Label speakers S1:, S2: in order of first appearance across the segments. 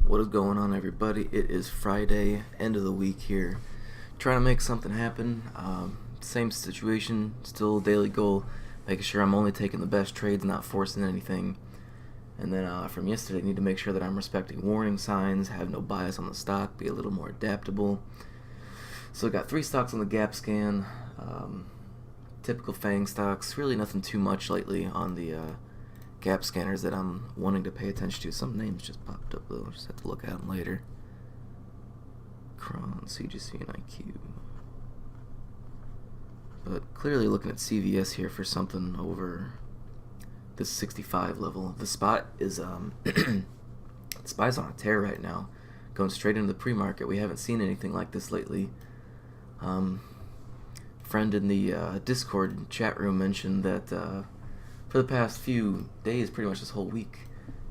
S1: What is going on, everybody? It is Friday, end of the week here. Trying to make something happen. Same situation, still daily goal, making sure I'm only taking the best trades, not forcing anything. And then from yesterday, I need to make sure that I'm respecting warning signs, have no bias on the stock, be a little more adaptable. So I got 3 stocks on the gap scan, typical FANG stocks, really nothing too much lately on the gap scanners that I'm wanting to pay attention to. Some names just popped up though, just have to look at them later. Cron, CGC, and IQ. But clearly looking at CVS here for something over this 65 level. The spot is the spot's on a tear right now, going straight into the pre-market. We haven't seen anything like this lately. Friend in the Discord chat room mentioned that for the past few days, pretty much this whole week,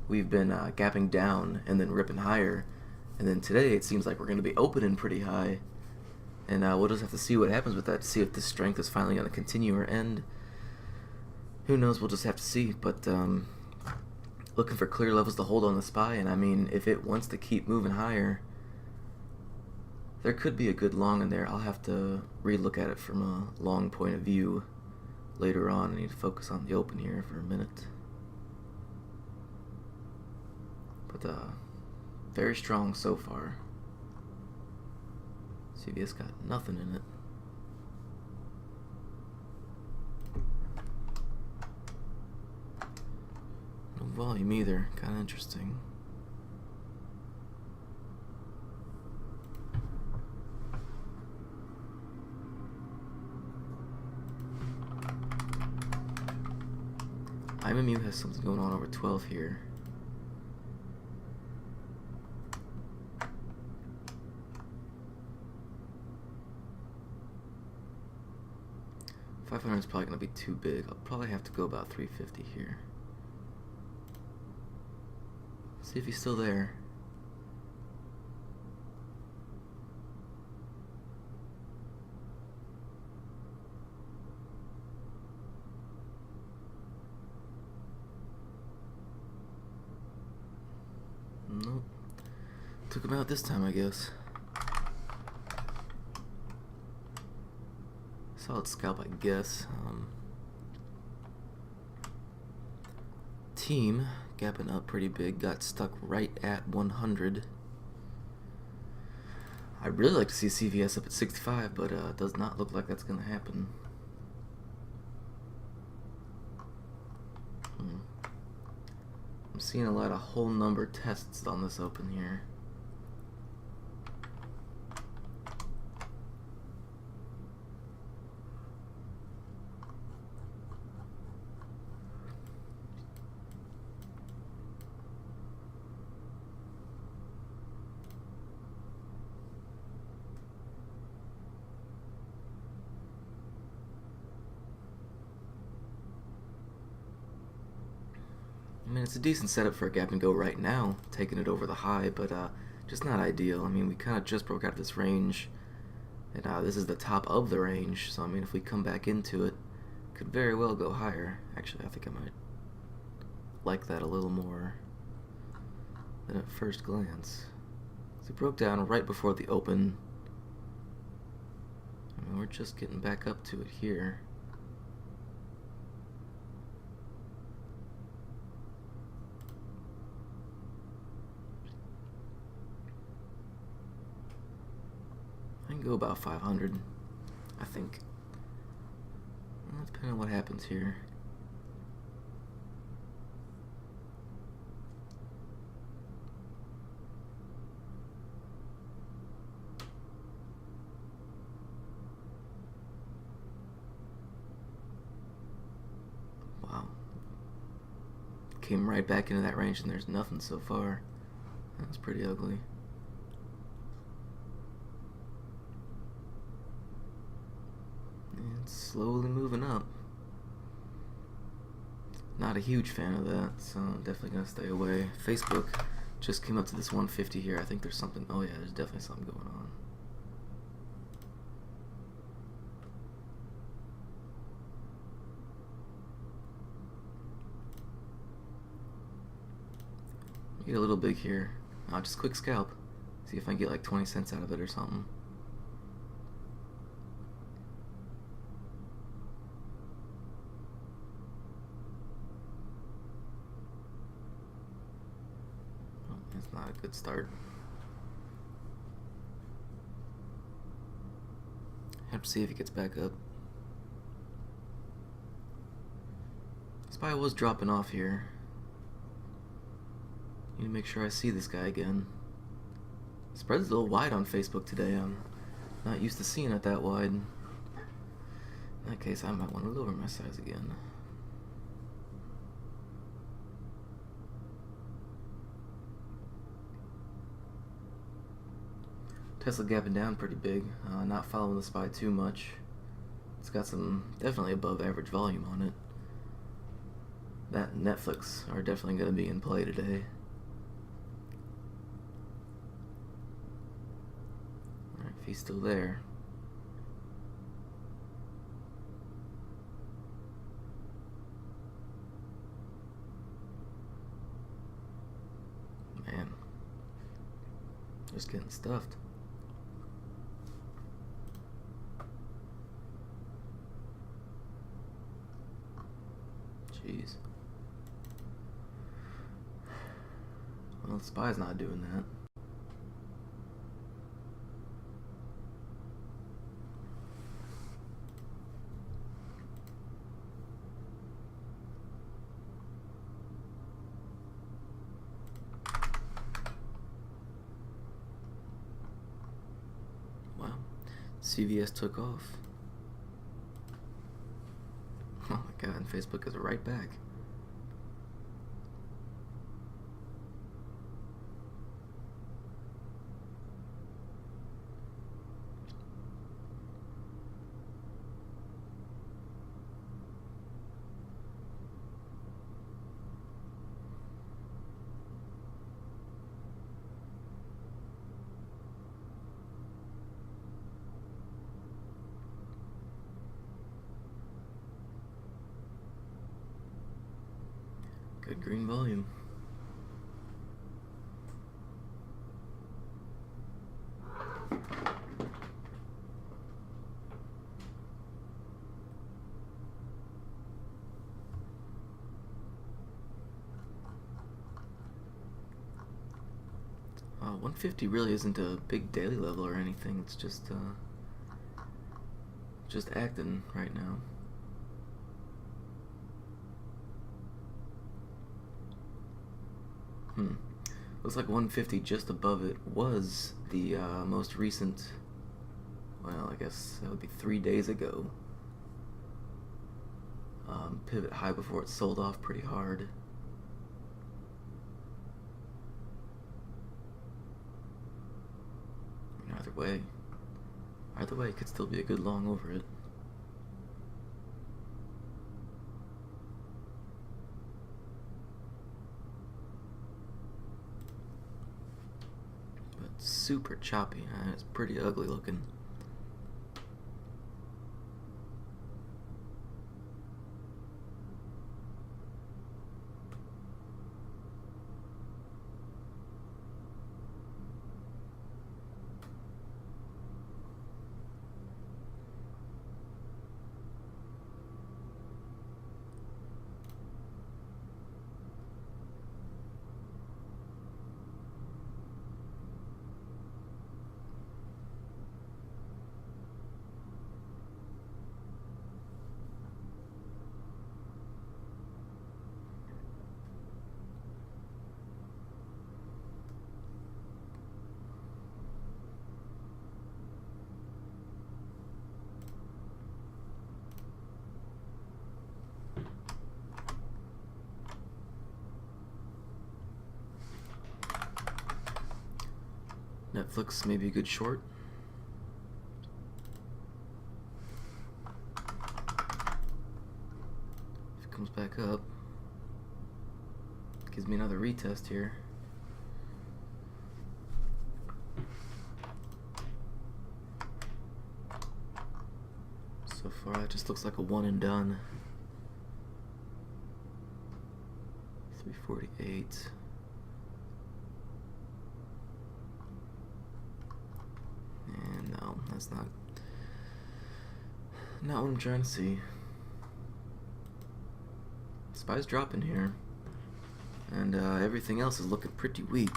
S1: we've been gapping down and then ripping higher. And then today it seems like we're going to be opening pretty high. And we'll just have to see what happens with that, to see if this strength is finally going to continue or end. Who knows, we'll just have to see. But looking for clear levels to hold on the SPY. And I mean, if it wants to keep moving higher, there could be a good long in there. I'll have to re-look at it from a long point of view later on. I need to focus on the open here for a minute. But very strong so far. CVS got nothing in it. No volume either. Kind of interesting. IMMU has something going on over 12 here. $500 is probably going to be too big. I'll probably have to go about 350 here. See if he's still there. Nope. Took him out this time, I guess. Solid scalp, I guess. Team gapping up pretty big, got stuck right at 100. I'd really like to see CVS up at 65, but it does not look like that's going to happen. I'm seeing a lot of whole number tests on this open here. I mean, it's a decent setup for a gap and go right now, taking it over the high, but just not ideal. I mean, we kind of just broke out of this range, and this is the top of the range, so I mean, if we come back into it, could very well go higher. Actually, I think I might like that a little more than at first glance. So it broke down right before the open. I mean, we're just getting back up to it here. I can go about 500, I think. Well, depending on what happens here. Wow. Came right back into that range and there's nothing so far. That's pretty ugly. It's slowly moving up. Not a huge fan of that, so I'm definitely going to stay away. Facebook just came up to this 150 here. I think there's something. Oh yeah, there's definitely something going on. Get a little big here. Just quick scalp. See if I can get like 20 cents out of it or something. Well, that's not a good start. Have to see if he gets back up. Spy was dropping off here. Need to make sure I see this guy again. Spread's a little wide on Facebook today. I'm not used to seeing it that wide. In that case, I might want to lower my size again. Tesla gapping down pretty big. Not following the SPY too much. It's got some definitely above average volume on it. That and Netflix are definitely going to be in play today. Alright, if he's still there. Man. Just getting stuffed. Jeez. Well, the SPY's not doing that. Wow. CVS took off. Oh my god, and Facebook is right back. Good green volume. Oh, 150 really isn't a big daily level or anything. It's just acting right now. Looks like 150 just above it was the most recent, well, I guess that would be 3 days ago. Pivot high before it sold off pretty hard. I mean, either way, it could still be a good long over it. Super choppy. It's pretty ugly looking. Netflix may be a good short. If it comes back up, gives me another retest here. So far, it just looks like a one and done. 348. That's not what I'm trying to see. SPY's dropping here, and everything else is looking pretty weak.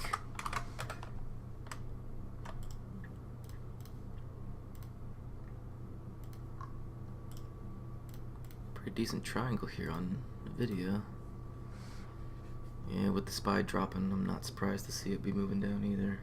S1: Pretty decent triangle here on the video. Yeah, with the SPY dropping, I'm not surprised to see it be moving down either.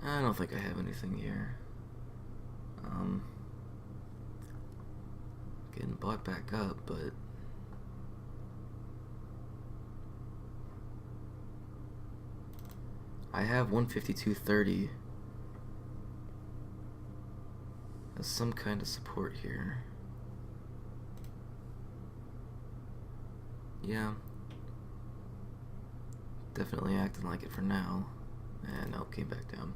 S1: I don't think I have anything here. Getting bought back up, but I have 152.30 as some kind of support here. Yeah, definitely acting like it for now. And no, came back down.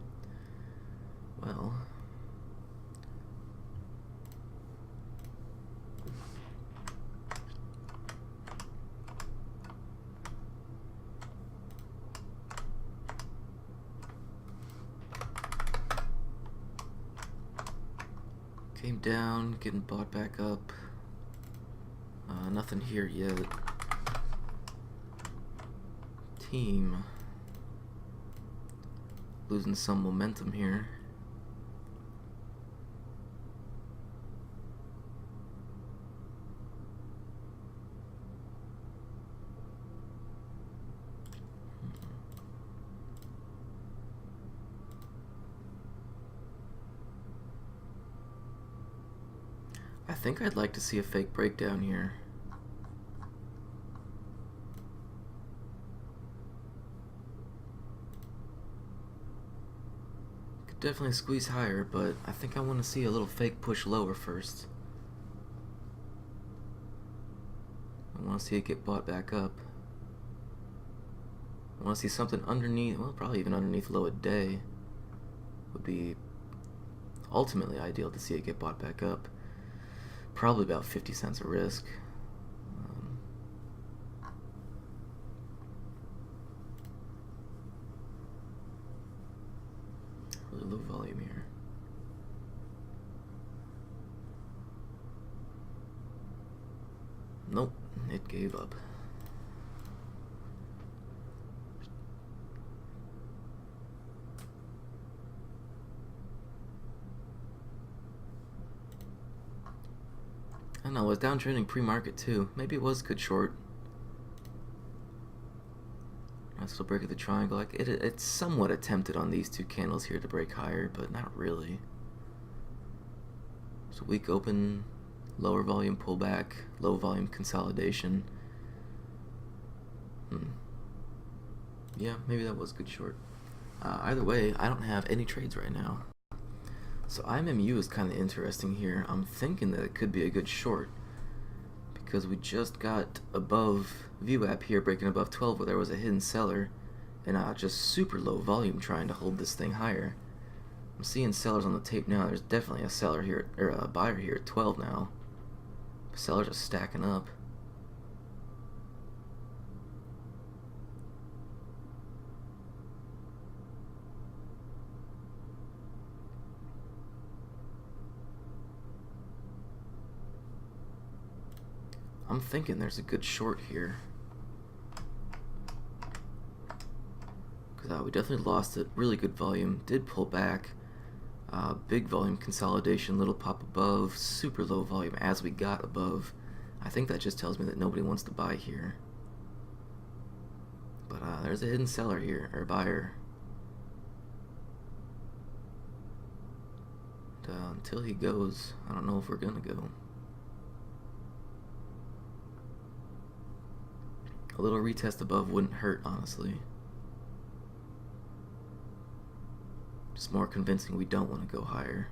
S1: Well, came down, getting bought back up. Nothing here yet. Team losing some momentum here. I think I'd like to see a fake breakdown here. Could definitely squeeze higher, but I think I want to see a little fake push lower first. I want to see it get bought back up. I want to see something underneath, well, probably even underneath low a day would be ultimately ideal to see it get bought back up. Probably about 50 cents a risk. Really low volume here. Nope, it gave up. I don't know, it was downtrending pre-market too. Maybe it was good short. That's still break of the triangle. Like it's somewhat attempted on these two candles here to break higher, but not really. It's a weak open, lower volume pullback, low volume consolidation. Yeah, maybe that was good short. Either way, I don't have any trades right now. So IMMU is kind of interesting here. I'm thinking that it could be a good short because we just got above VWAP here, breaking above 12 where there was a hidden seller, and just super low volume trying to hold this thing higher. I'm seeing sellers on the tape now. There's definitely a seller here, or a buyer here at 12 now. Sellers are stacking up. I'm thinking there's a good short here. Because we definitely lost it. Really good volume. Did pull back. Big volume consolidation. Little pop above. Super low volume as we got above. I think that just tells me that nobody wants to buy here. But there's a hidden seller here, or buyer. And, until he goes, I don't know if we're gonna go. A little retest above wouldn't hurt, honestly. Just more convincing we don't want to go higher.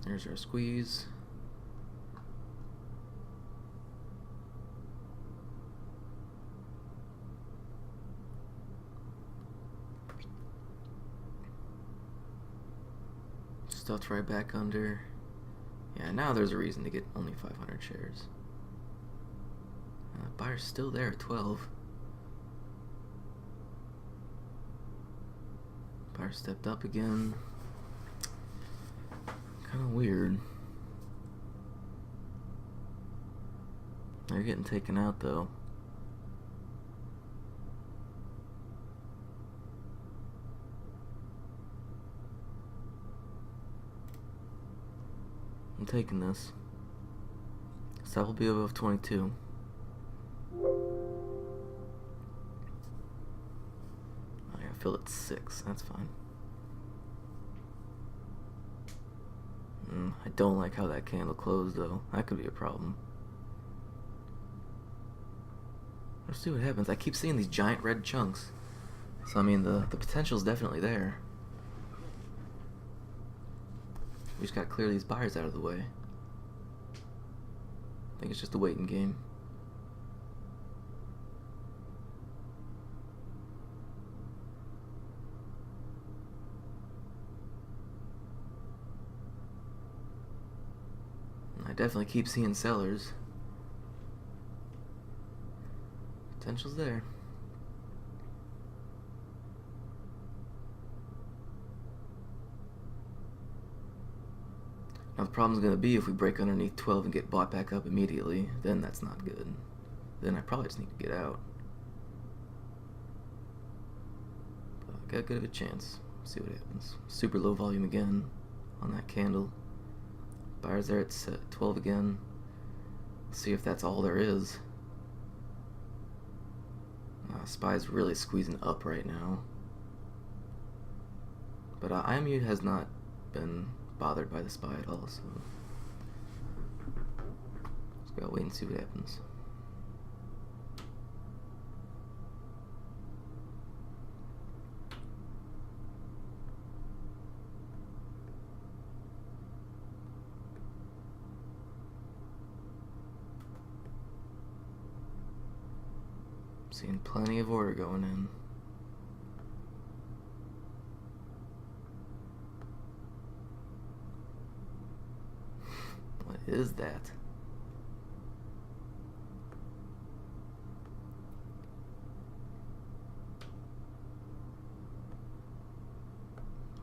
S1: There's our squeeze. Stuffed right back under. Yeah, now there's a reason to get only 500 shares. Buyer's still there at 12. Buyer stepped up again. Kind of weird. They're getting taken out though. I'm taking this. So that will be above 22. I feel it's 6. That's fine. I don't like how that candle closed though. That could be a problem. Let's see what happens. I keep seeing these giant red chunks. So I mean the potential's definitely there. We just gotta clear these buyers out of the way. I think it's just a waiting game. I definitely keep seeing sellers. Potential's there. Now the problem's going to be if we break underneath 12 and get bought back up immediately, then that's not good. Then I probably just need to get out. But I got good of a chance. See what happens. Super low volume again on that candle. Buyers there at 12 again. See if that's all there is. SPY's really squeezing up right now. But IMU has not been bothered by the SPY at all, so just gotta wait and see what happens. Seeing plenty of order going in. What is that?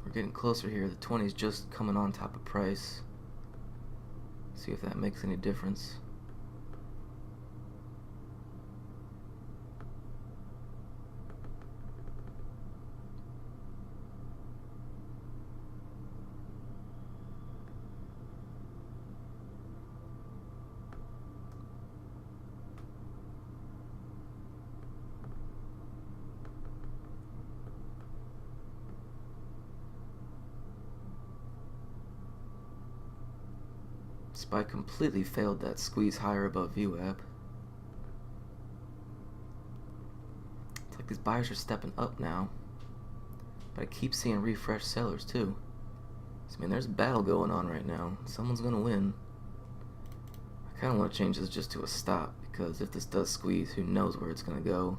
S1: We're getting closer here. The 20's just coming on top of price. See if that makes any difference. SPY completely failed that squeeze higher above VWAP. It's like these buyers are stepping up now. But I keep seeing refresh sellers too. So, I mean, there's a battle going on right now. Someone's going to win. I kind of want to change this just to a stop, because if this does squeeze, who knows where it's going to go.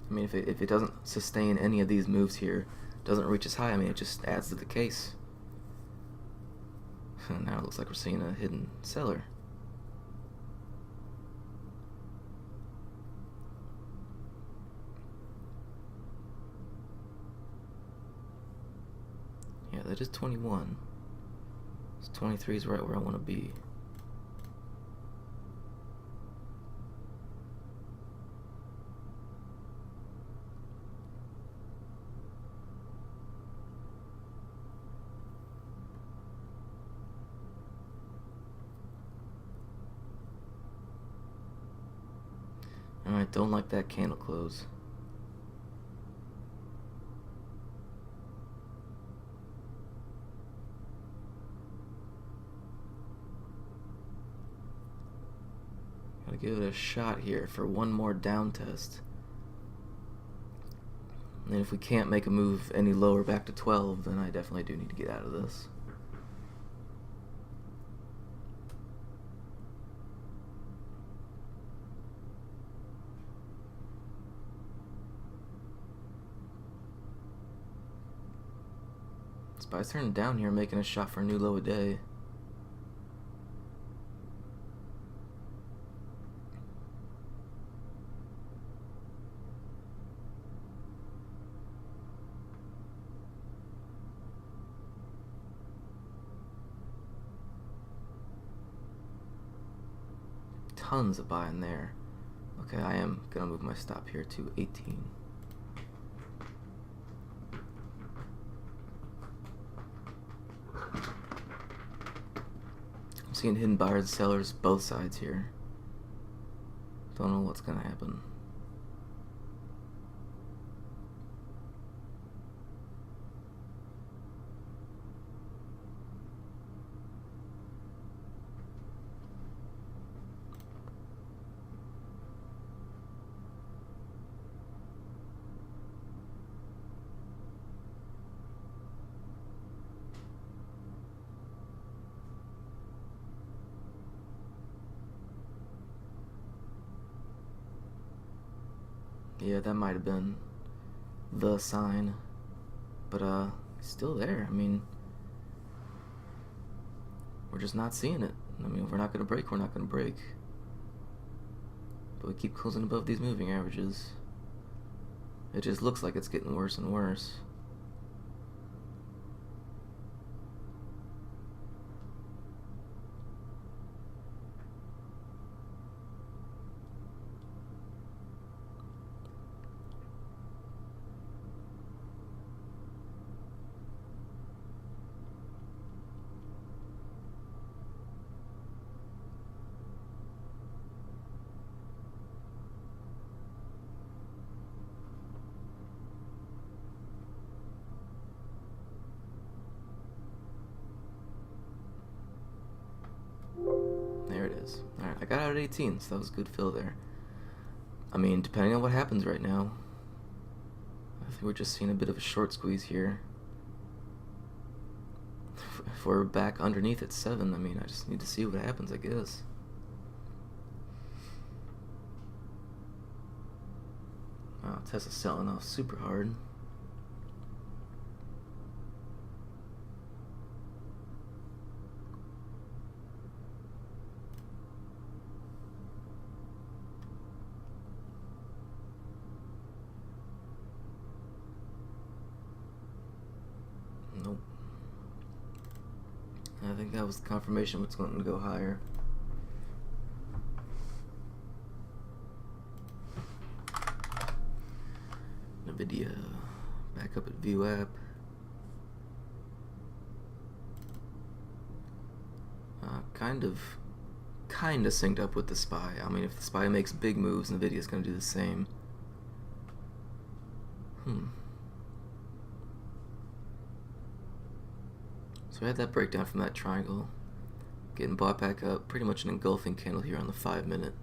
S1: I mean, if it doesn't sustain any of these moves here, doesn't reach as high, I mean, it just adds to the case. Now it looks like we're seeing a hidden seller. Yeah, that is 21. So 23 is right where I want to be. Alright, don't like that candle close. give it a shot here for one more down test. And if we can't make a move any lower back to 12, then I definitely do need to get out of this. Spy's turning down here, making a shot for a new low a day. Tons of buying there. Okay, I am gonna move my stop here to 18. I'm seeing hidden buyers and sellers both sides here. Don't know what's gonna happen. Yeah, that might have been the sign, but it's still there. I mean, we're just not seeing it. I mean, if we're not gonna break, we're not gonna break. But we keep closing above these moving averages. It just looks like it's getting worse and worse. There it is. Alright, I got out at 18, so that was a good fill there. I mean, depending on what happens right now, I think we're just seeing a bit of a short squeeze here. If we're back underneath at 7, I mean, I just need to see what happens, I guess. Wow, Tesla's selling off super hard. Nope. I think that was the confirmation what's going to go higher. NVIDIA back up at VWAP. Kind of synced up with the SPY. I mean, if the SPY makes big moves, NVIDIA's going to do the same. So I had that breakdown from that triangle, getting bought back up, pretty much an engulfing candle here on the 5-minute.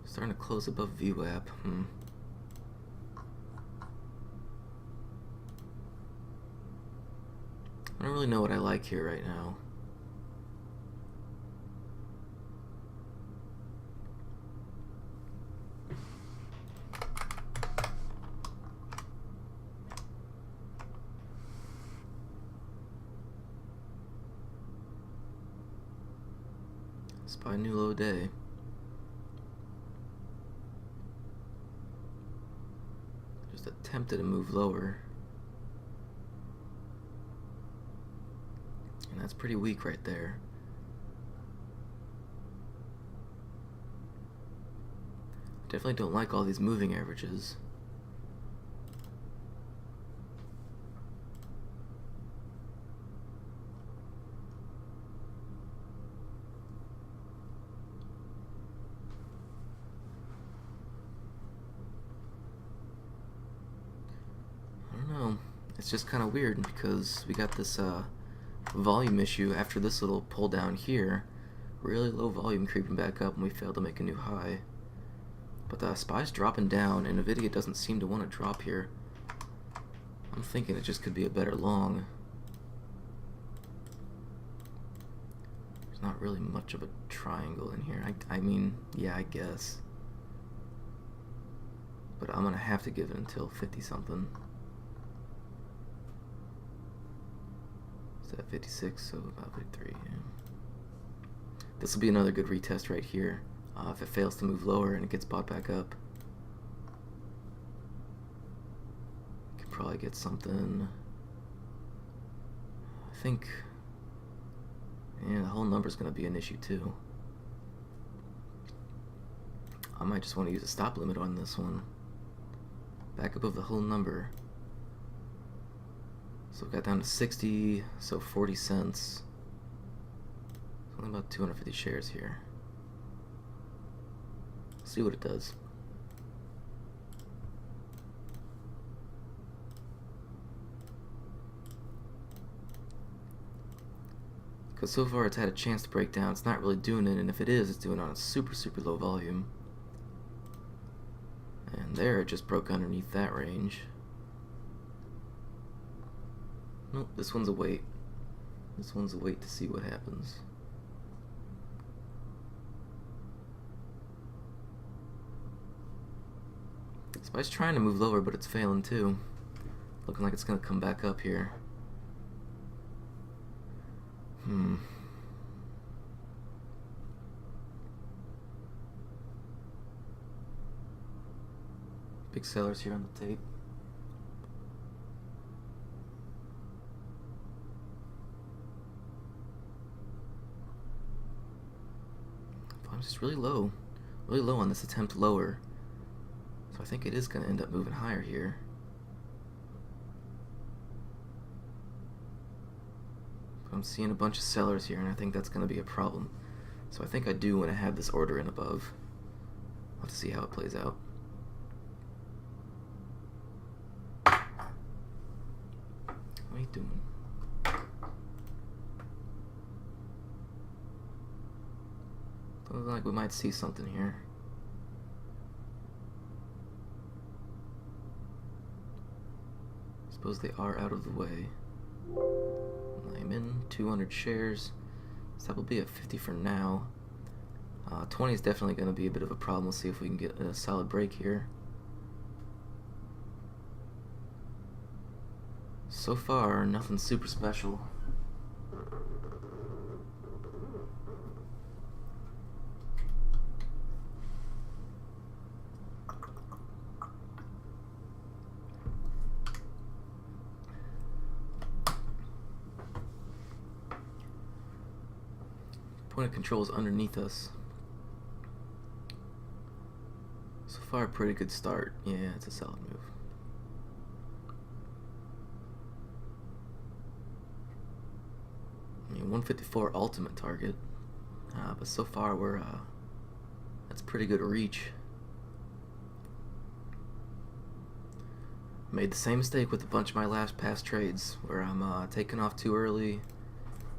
S1: Starting to close above VWAP. I don't really know what I like here right now. SPY new low day. Just attempted to move lower. And that's pretty weak right there. Definitely don't like all these moving averages. It's just kind of weird because we got this volume issue after this little pull down here. Really low volume creeping back up, and we failed to make a new high. But the SPY's dropping down, and NVIDIA doesn't seem to want to drop here. I'm thinking it just could be a better long. There's not really much of a triangle in here. I mean, yeah, I guess. But I'm going to have to give it until 50-something. Is that 56? So about 53, yeah. This will be another good retest right here. If it fails to move lower and it gets bought back up, can probably get something. I think, yeah, the whole number's going to be an issue too. I might just want to use a stop limit on this one. Back above the whole number. So we got down to 60, so 40 cents. It's only about 250 shares here. See what it does. Because so far it's had a chance to break down. It's not really doing it, and if it is, it's doing it on a super, super low volume. And there, it just broke underneath that range. Nope, this one's a wait. This one's a wait to see what happens. SPY's trying to move lower, but it's failing too. Looking like it's going to come back up here. Big sellers here on the tape. Volume's just really low on this attempt lower. So I think it is going to end up moving higher here. But I'm seeing a bunch of sellers here, and I think that's going to be a problem. So I think I do want to have this order in above. I'll have to see how it plays out. What are you doing? Looks like we might see something here. Suppose they are out of the way. I'm in 200 shares, so that will be at 50 for now. 20 is definitely going to be a bit of a problem. We'll see if we can get a solid break here. So far, nothing super special. Point of control is underneath us. So far, a pretty good start. Yeah, it's a solid move. I mean, 154 ultimate target, but so far we're that's pretty good reach. Made the same mistake with a bunch of my last past trades, where I'm taking off too early,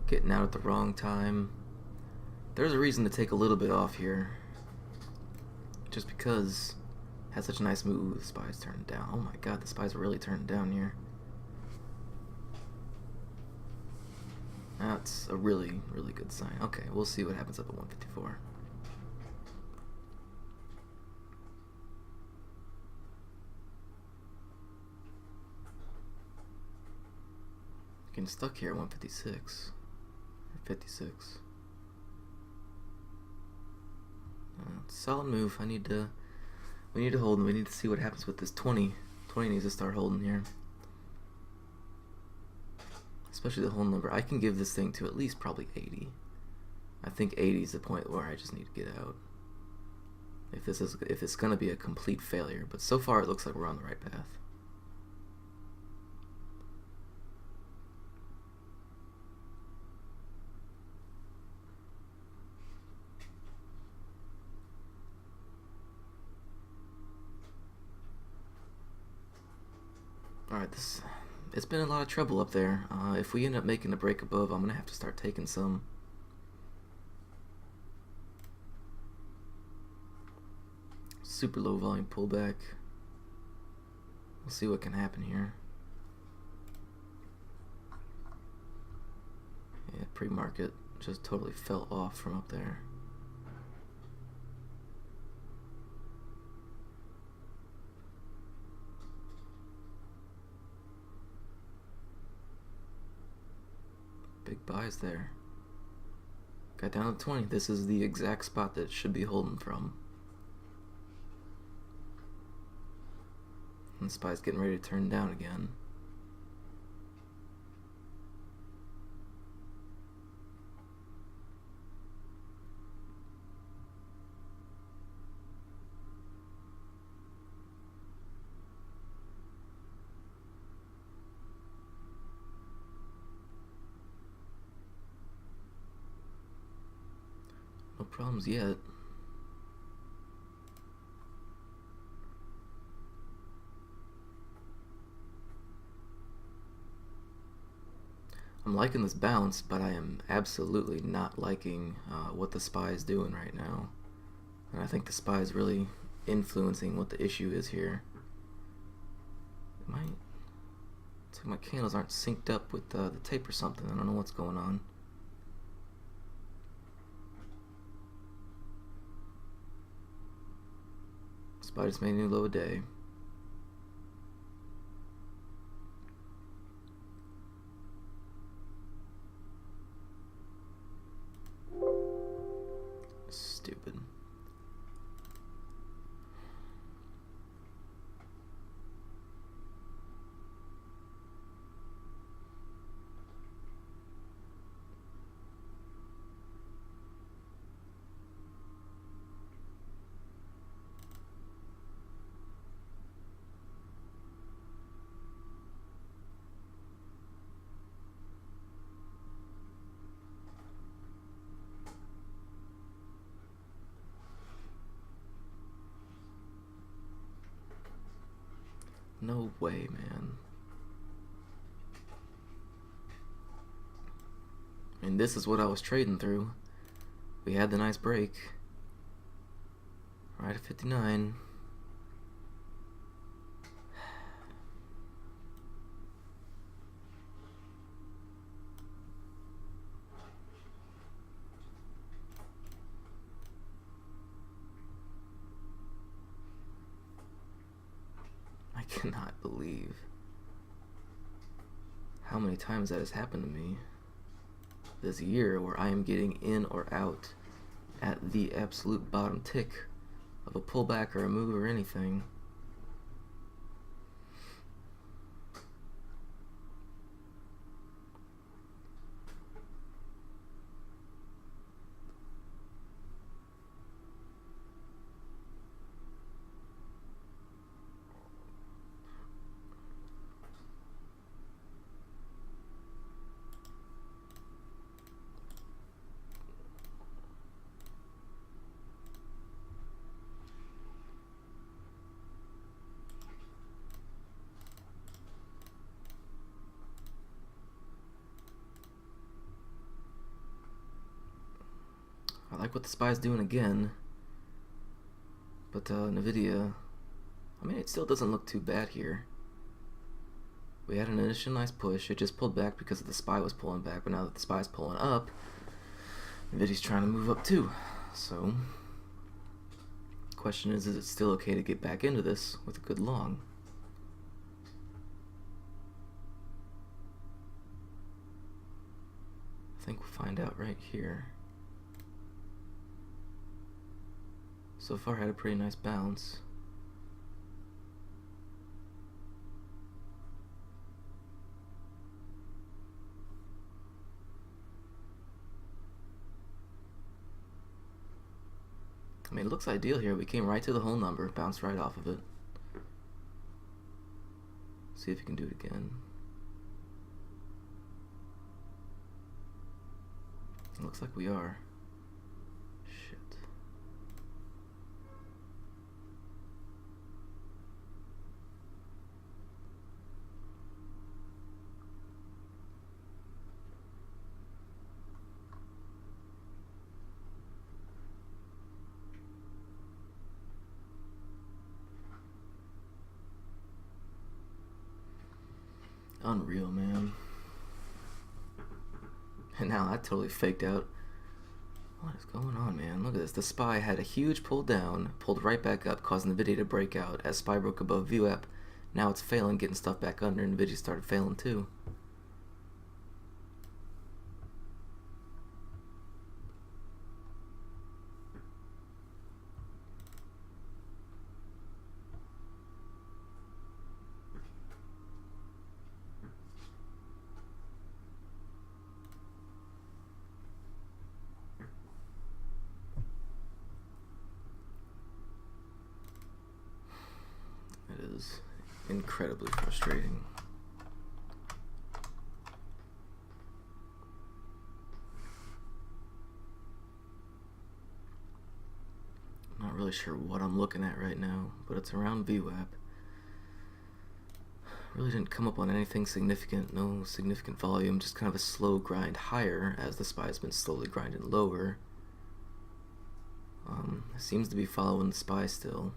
S1: getting out at the wrong time. There's a reason to take a little bit off here, just because it had such a nice move. The SPY's turning down. Oh my god, the SPY's really turning down here. That's a really, really good sign. Okay, we'll see what happens up at 154. Getting stuck here at 156 or 56. Solid move. We need to hold, and we need to see what happens with this 20. 20 needs to start holding here. Especially the whole number. I can give this thing to at least probably 80. I think 80 is the point where I just need to get out. If it's gonna be a complete failure, but so far it looks like we're on the right path. Alright, it's been a lot of trouble up there. If we end up making a break above, I'm going to have to start taking some. super low volume pullback. We'll see what can happen here. Yeah, pre-market just totally fell off from up there. Big buys there. Got down to 20. This is the exact spot that it should be holding from. And the SPY's getting ready to turn down again. No problems yet. I'm liking this bounce, but I am absolutely not liking what the SPY is doing right now. And I think the SPY is really influencing what the issue is here. It's like my candles aren't synced up with the tape or something. I don't know what's going on. SPY just made a new low of day. Stupid. No way, man. I mean, this is what I was trading through. We had the nice break. Right at 59. I cannot believe how many times that has happened to me this year, where I am getting in or out at the absolute bottom tick of a pullback or a move or anything. I like what the SPY's doing again, but Nvidia, I mean, it still doesn't look too bad here. We had an initial nice push. It just pulled back because the SPY was pulling back, but now that the SPY's pulling up, Nvidia's trying to move up too. So, the question is it still okay to get back into this with a good long? I think we'll find out right here. So far had a pretty nice bounce. I mean, it looks ideal here. We came right to the whole number, bounced right off of it. See if we can do it again. It looks like we are. Shit. Unreal, man. And now I totally faked out. What is going on, man? Look at this. The SPY had a huge pull down, pulled right back up, causing NVIDIA to break out. As SPY broke above VWAP, now it's failing, getting stuff back under, and NVIDIA started failing too. It is incredibly frustrating. I'm not really sure what I'm looking at right now, but it's around VWAP. Really didn't come up on anything significant, no significant volume, just kind of a slow grind higher as the SPY has been slowly grinding lower. Seems to be following the SPY still.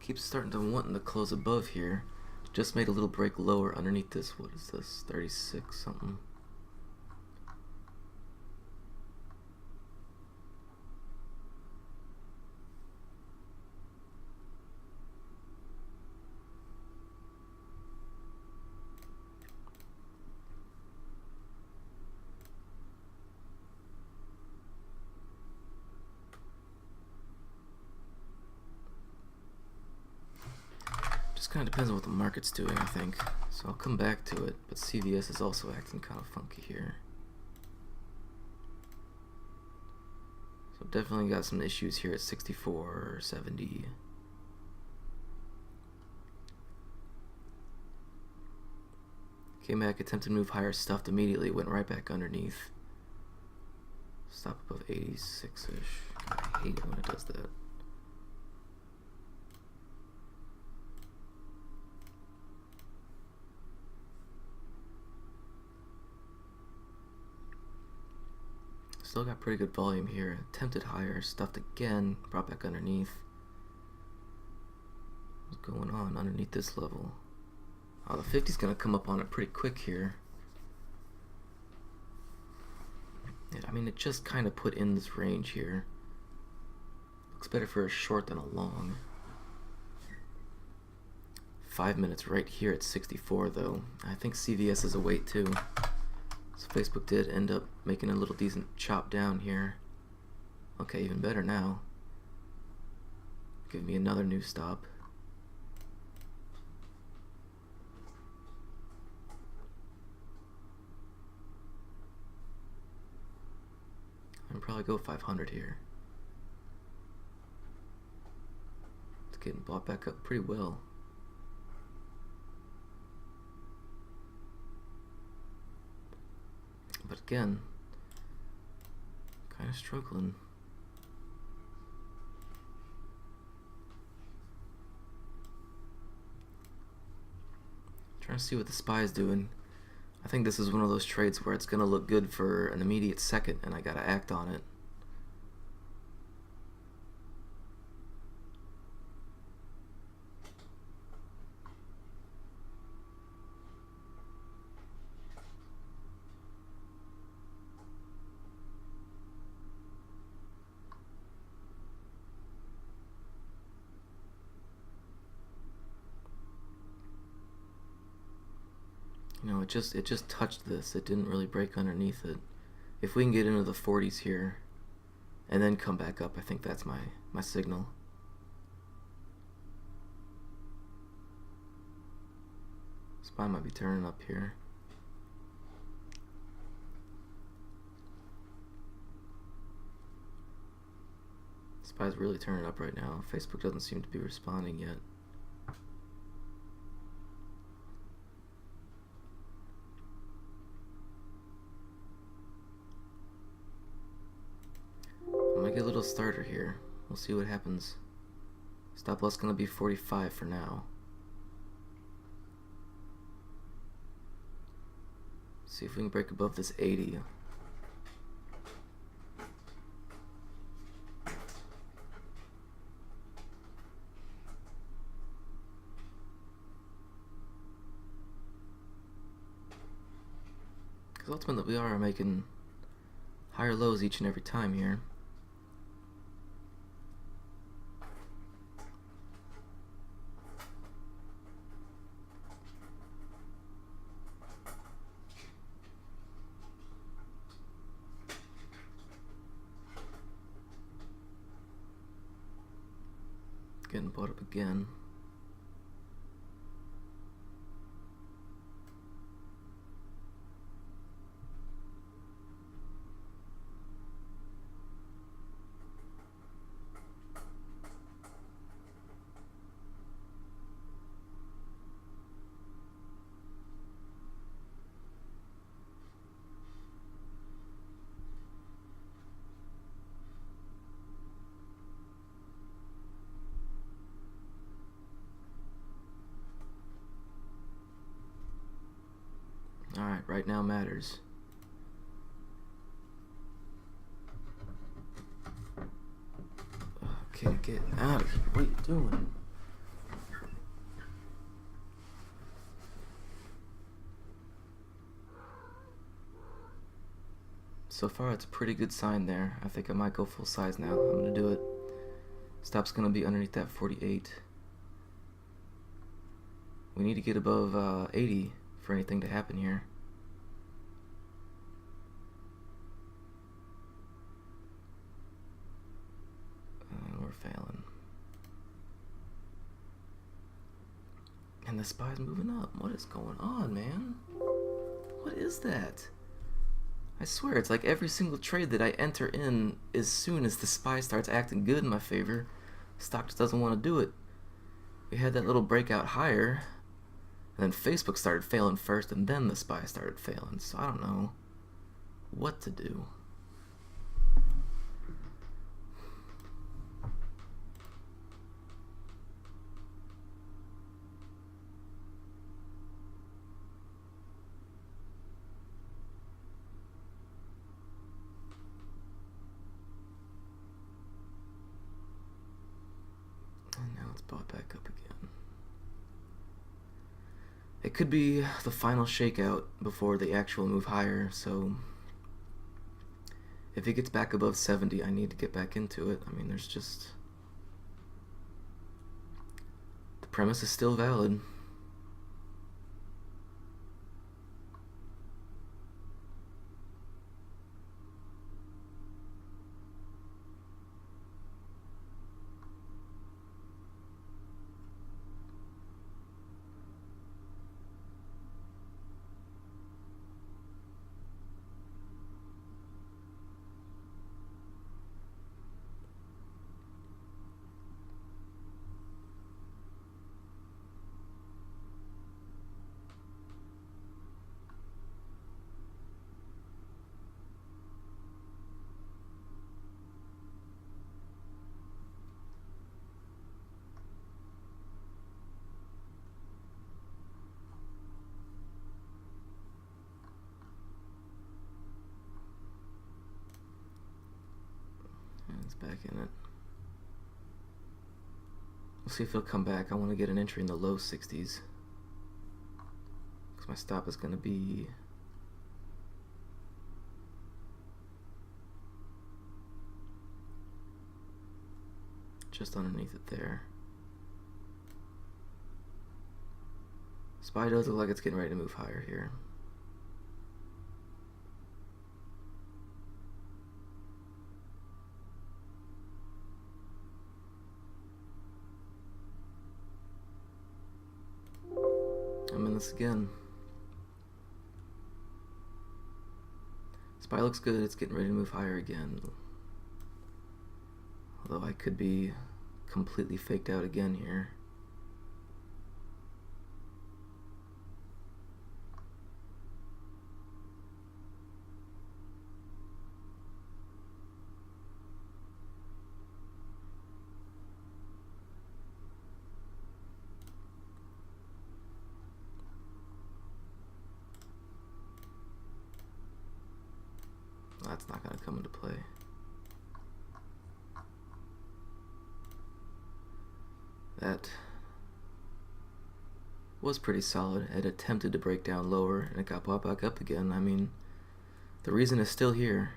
S1: Keeps starting to wanting to close above here. Just made a little break lower underneath this. What is this? 36 something. Just kind of depends on what the market's doing, I think. So I'll come back to it, but CVS is also acting kind of funky here. So definitely got some issues here at 64.70. Came back, attempted to move higher, stuffed immediately, went right back underneath. Stop above 86-ish. I hate it when it does that. Still got pretty good volume here. Attempted higher, stuffed again, brought back underneath. What's going on underneath this level? Oh, the 50's gonna come up on it pretty quick here. Yeah, I mean, it just kind of put in this range here. Looks better for a short than a long. 5 minutes right here at 64 though. I think CVS is a wait too. So Facebook did end up making a little decent chop down here. Okay, even better now. Give me another new stop. I'll probably go 500 here. It's getting bought back up pretty well. But again, kind of struggling. Trying to see what the SPY is doing. I think this is one of those trades where it's going to look good for an immediate second and I got to act on it. You know, it just touched this. It didn't really break underneath it. If we can get into the 40s here and then come back up, I think that's my signal. SPY might be turning up here. SPY's really turning up right now. Facebook doesn't seem to be responding yet. I might get a little starter here. We'll see what happens. Stop loss gonna be 45 for now. See if we can break above this 80. Because ultimately we are making higher lows each and every time here. Getting bought up again. Alright, right now matters. Okay, get out of here. What are you doing? So far, it's a pretty good sign there. I think I might go full size now. I'm gonna do it. Stop's gonna be underneath that 48. We need to get above 80 for anything to happen here. We're failing. And the SPY's moving up. What is going on, man? What is that? I swear, it's like every single trade that I enter in, as soon as the SPY starts acting good in my favor, stock just doesn't want to do it. We had that little breakout higher, and then Facebook started failing first, and then the SPY started failing. So I don't know what to do. And now it's bought back up again. It could be the final shakeout before the actual move higher, so if it gets back above 70, I need to get back into it. I mean, there's just... the premise is still valid. It's back in it. We'll see if it'll come back. I want to get an entry in the low 60s. Because my stop is going to be... just underneath it there. SPY does look like it's getting ready to move higher here. I'm in this again. SPY looks good, it's getting ready to move higher again. Although I could be completely faked out again here. That's not going to come into play. That was pretty solid. It attempted to break down lower and it got bought back up again. I mean, The reason is still here.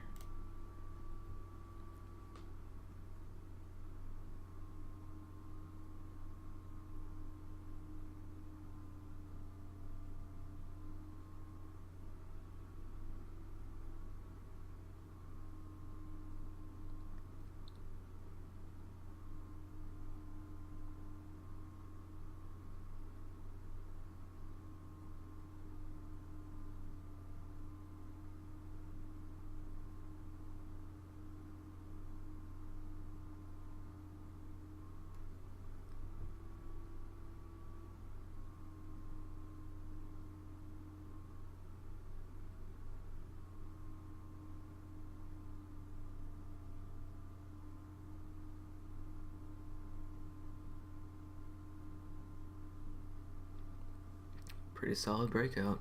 S1: Pretty solid breakout.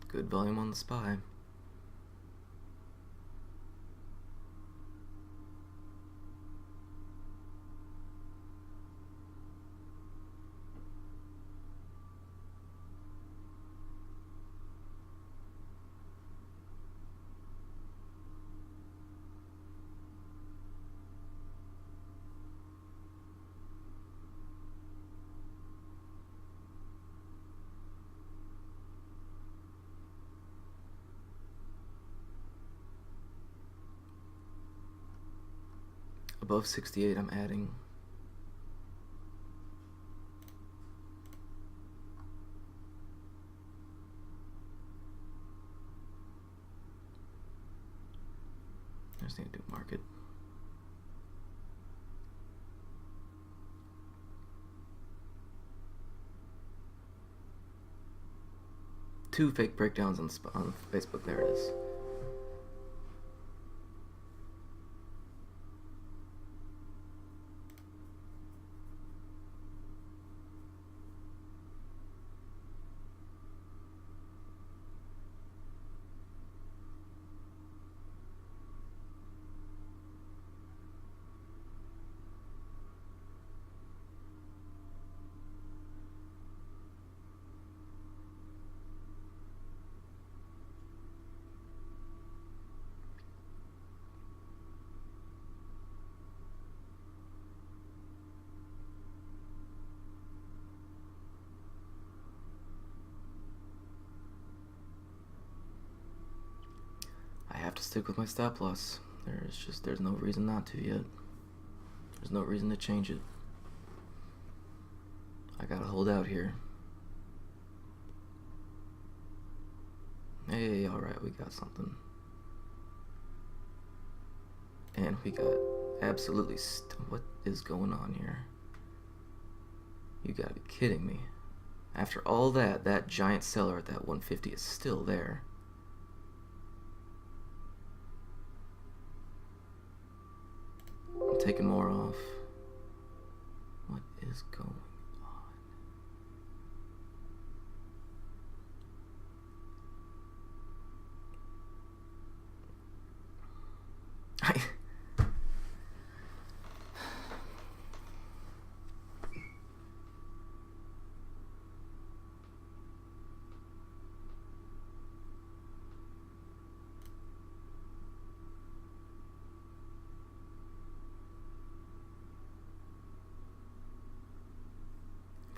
S1: Good volume on the SPY. Above 68, I'm adding. I just need to do market. Two fake breakdowns on Facebook. There it is. I have to stick with my stop loss. There's no reason not to yet. There's no reason to change it. I gotta hold out here. Hey, alright, we got something. And we got absolutely what is going on here? You gotta be kidding me. After all that, that giant seller at that 150 is still there. I'm taking more off. What is going on?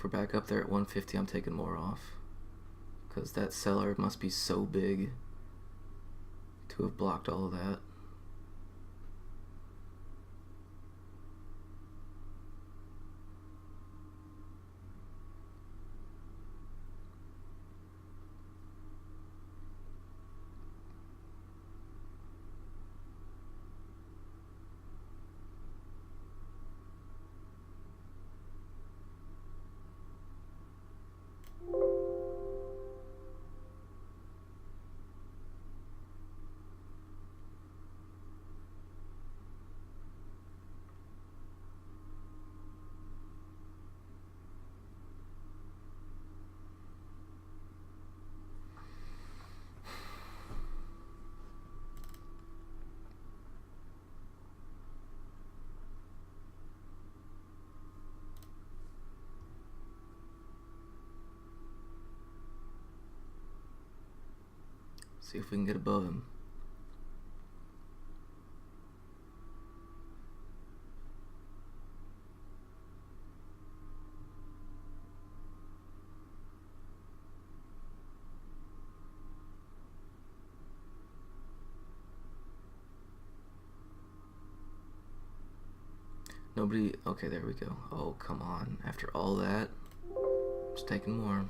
S1: If we're back up there at 150, I'm taking more off. Because that seller must be so big to have blocked all of that. See if we can get above him. Nobody. Okay, there we go. Oh, come on. After all that, just taking more.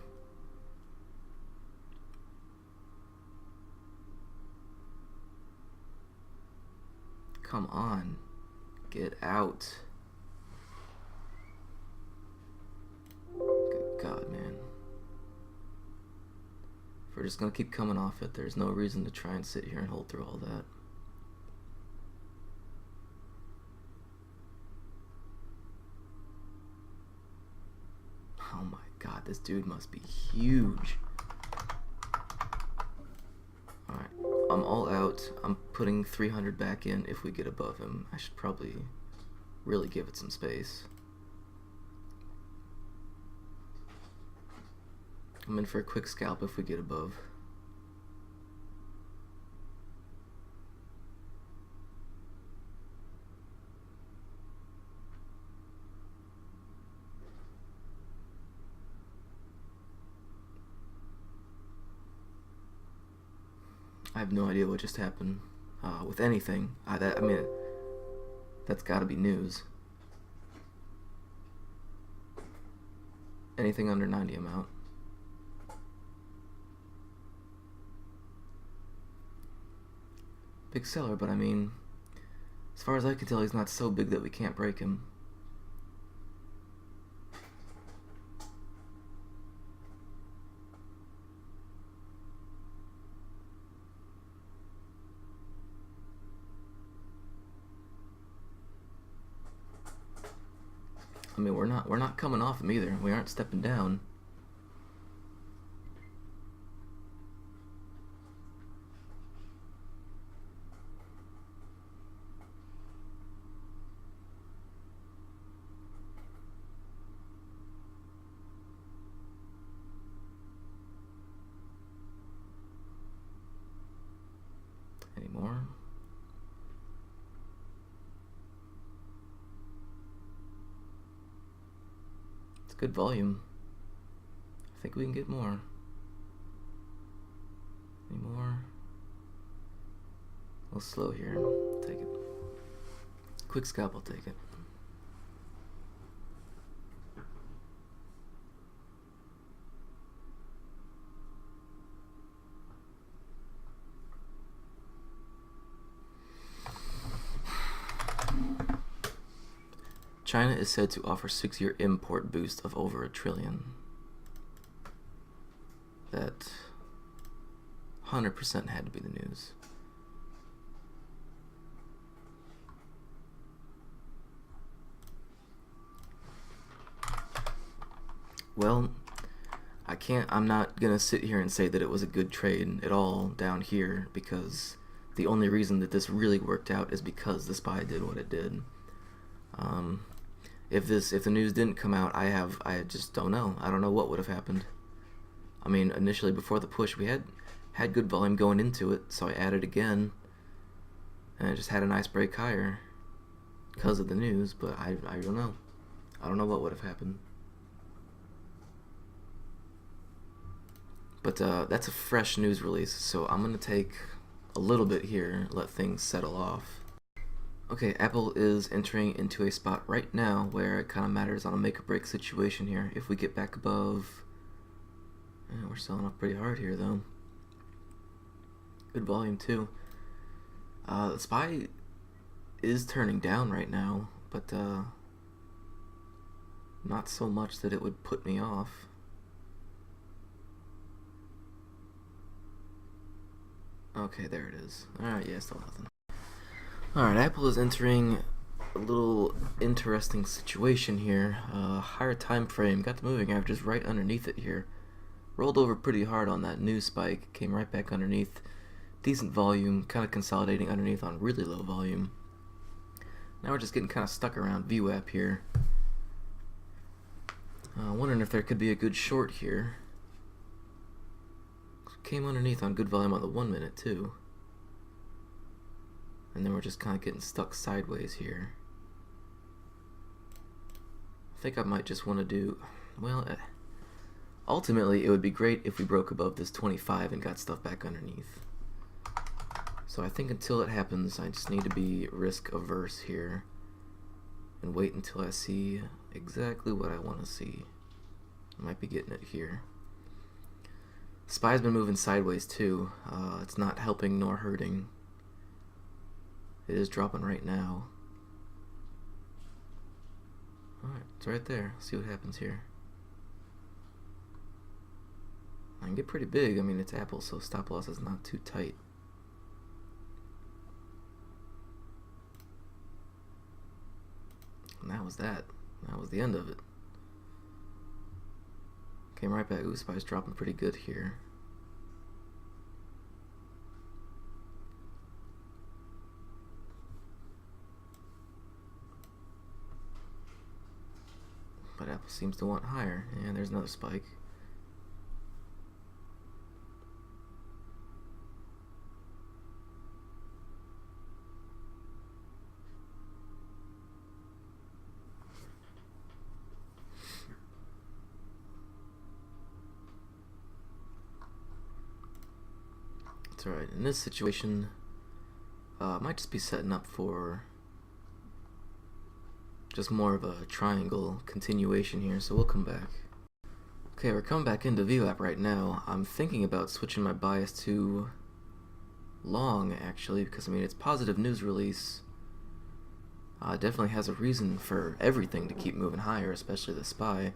S1: Come on. Get out. Good God, man. If we're just gonna keep coming off it, there's no reason to try and sit here and hold through all that. Oh my God, this dude must be huge. Alright, I'm all out. I'm putting 300 back in if we get above him. I should probably really give it some space. I'm in for a quick scalp if we get above. I have no idea what just happened with anything. I mean, that's got to be news. Anything under 90 amount. Big seller, but I mean, as far as I can tell, he's not so big that we can't break him. I mean, we're not coming off him either. We aren't stepping down. Anymore? It's good volume. I think we can get more. Any more? A little slow here. Take it. Quick scalp, I'll take it. China is said to offer 6-year import boost of over $1 trillion. That 100% had to be the news. Well, I'm not gonna sit here and say that it was a good trade at all down here, because the only reason that this really worked out is because the SPY did what it did. If the news didn't come out, I just don't know. I don't know what would have happened. I mean, initially before the push, we had good volume going into it, so I added again, and I just had a nice break higher because of the news. But I don't know. I don't know what would have happened. But that's a fresh news release, so I'm gonna take a little bit here, let things settle off. Okay, Apple is entering into a spot right now where it kind of matters on a make or break situation here. If we get back above, we're selling off pretty hard here though. Good volume too. The SPY is turning down right now, but not so much that it would put me off. Okay, there it is. Alright, yeah, still nothing. Alright, Apple is entering a little interesting situation here. Higher time frame, got the moving averages right underneath it here. Rolled over pretty hard on that news spike, came right back underneath. Decent volume, kind of consolidating underneath on really low volume. Now we're just getting kind of stuck around VWAP here. Wondering if there could be a good short here. Came underneath on good volume on the 1 minute too. And then we're just kind of getting stuck sideways here. I think I might just want to do, well, ultimately it would be great if we broke above this 25 and got stuff back underneath. So I think until it happens, I just need to be risk averse here and wait until I see exactly what I want to see. I might be getting it here. SPY's been moving sideways too. It's not helping nor hurting. It is dropping right now. Alright, it's right there. See what happens here. I can get pretty big. I mean, it's Apple, so stop loss is not too tight. And that was that. That was the end of it. Came right back. Ooh, SPY's dropping pretty good here. But Apple seems to want higher. And there's another spike. It's alright. In this situation, I might just be setting up for just more of a triangle continuation here, so we'll come back. Okay, we're coming back into VWAP right now. I'm thinking about switching my bias to long, actually, because I mean, it's positive news release. Definitely has a reason for everything to keep moving higher, especially the SPY.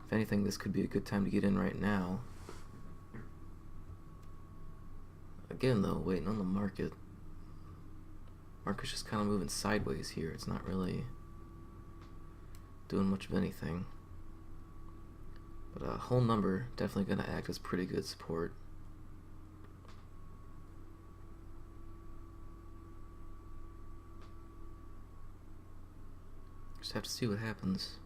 S1: If anything, this could be a good time to get in right now. Again, though, waiting on the market. Market's just kind of moving sideways here. It's not really doing much of anything. But a whole number definitely going to act as pretty good support. Just have to see what happens.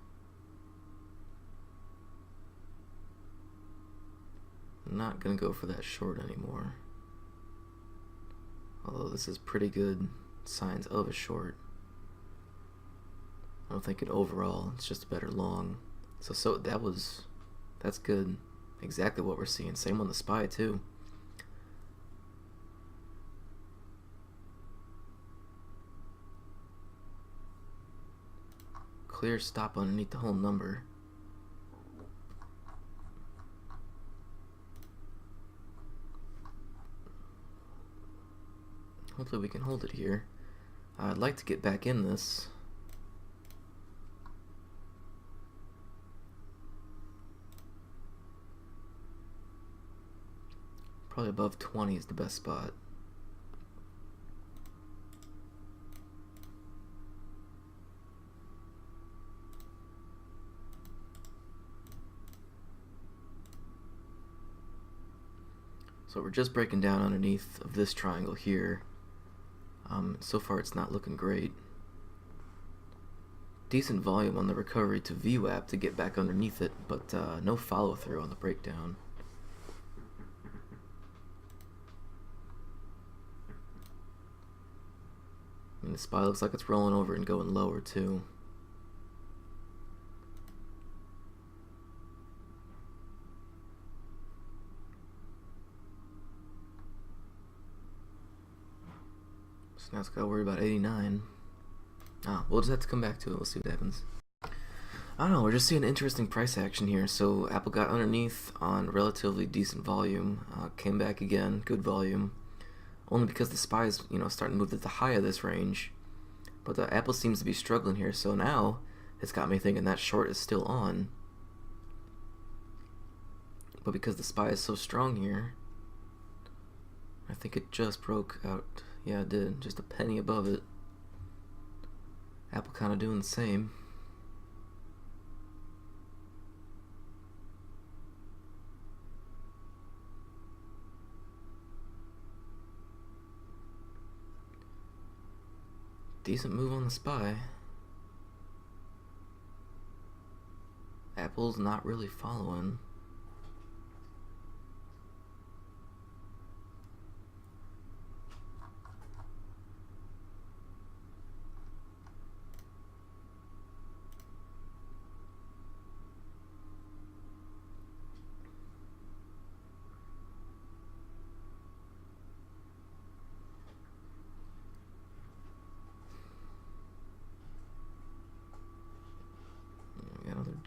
S1: I'm not going to go for that short anymore. Although this is pretty good signs of a short. I don't think it overall, it's just a better long. So that's good. Exactly what we're seeing. Same on the SPY too. Clear stop underneath the whole number. Hopefully we can hold it here. I'd like to get back in this. Probably above 20 is the best spot. So we're just breaking down underneath of this triangle here. So far it's not looking great. Decent volume on the recovery to VWAP to get back underneath it, but no follow through on the breakdown. I mean, the SPY looks like it's rolling over and going lower too. So now it's got to worry about 89. We'll just have to come back to it. We'll see what happens. I don't know. We're just seeing interesting price action here. So Apple got underneath on relatively decent volume. Came back again. Good volume. Only because the SPY is, starting to move to the high of this range. But the Apple seems to be struggling here. So now it's got me thinking that short is still on. But because the SPY is so strong here, I think it just broke out. Yeah, it did. Just a penny above it. Apple kind of doing the same. Decent move on the SPY. Apple's not really following.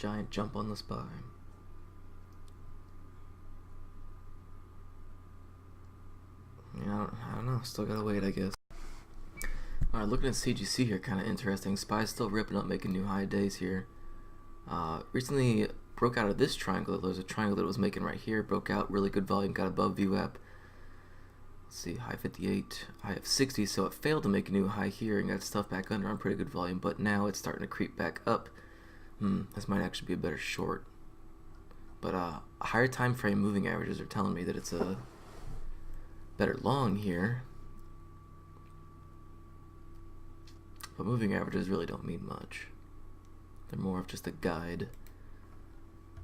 S1: giant jump on the SPY. Yeah, I don't know. Still gotta wait, I guess. Alright, looking at CGC here, kind of interesting. SPY's still ripping up, making new high days here. Recently broke out of this triangle. There was a triangle that was making right here. Broke out, really good volume, got above VWAP. Let's see, high 58, high of 60, so it failed to make a new high here and got stuff back under on pretty good volume, but now it's starting to creep back up. This might actually be a better short. But higher time frame moving averages are telling me that it's a better long here. But moving averages really don't mean much. They're more of just a guide.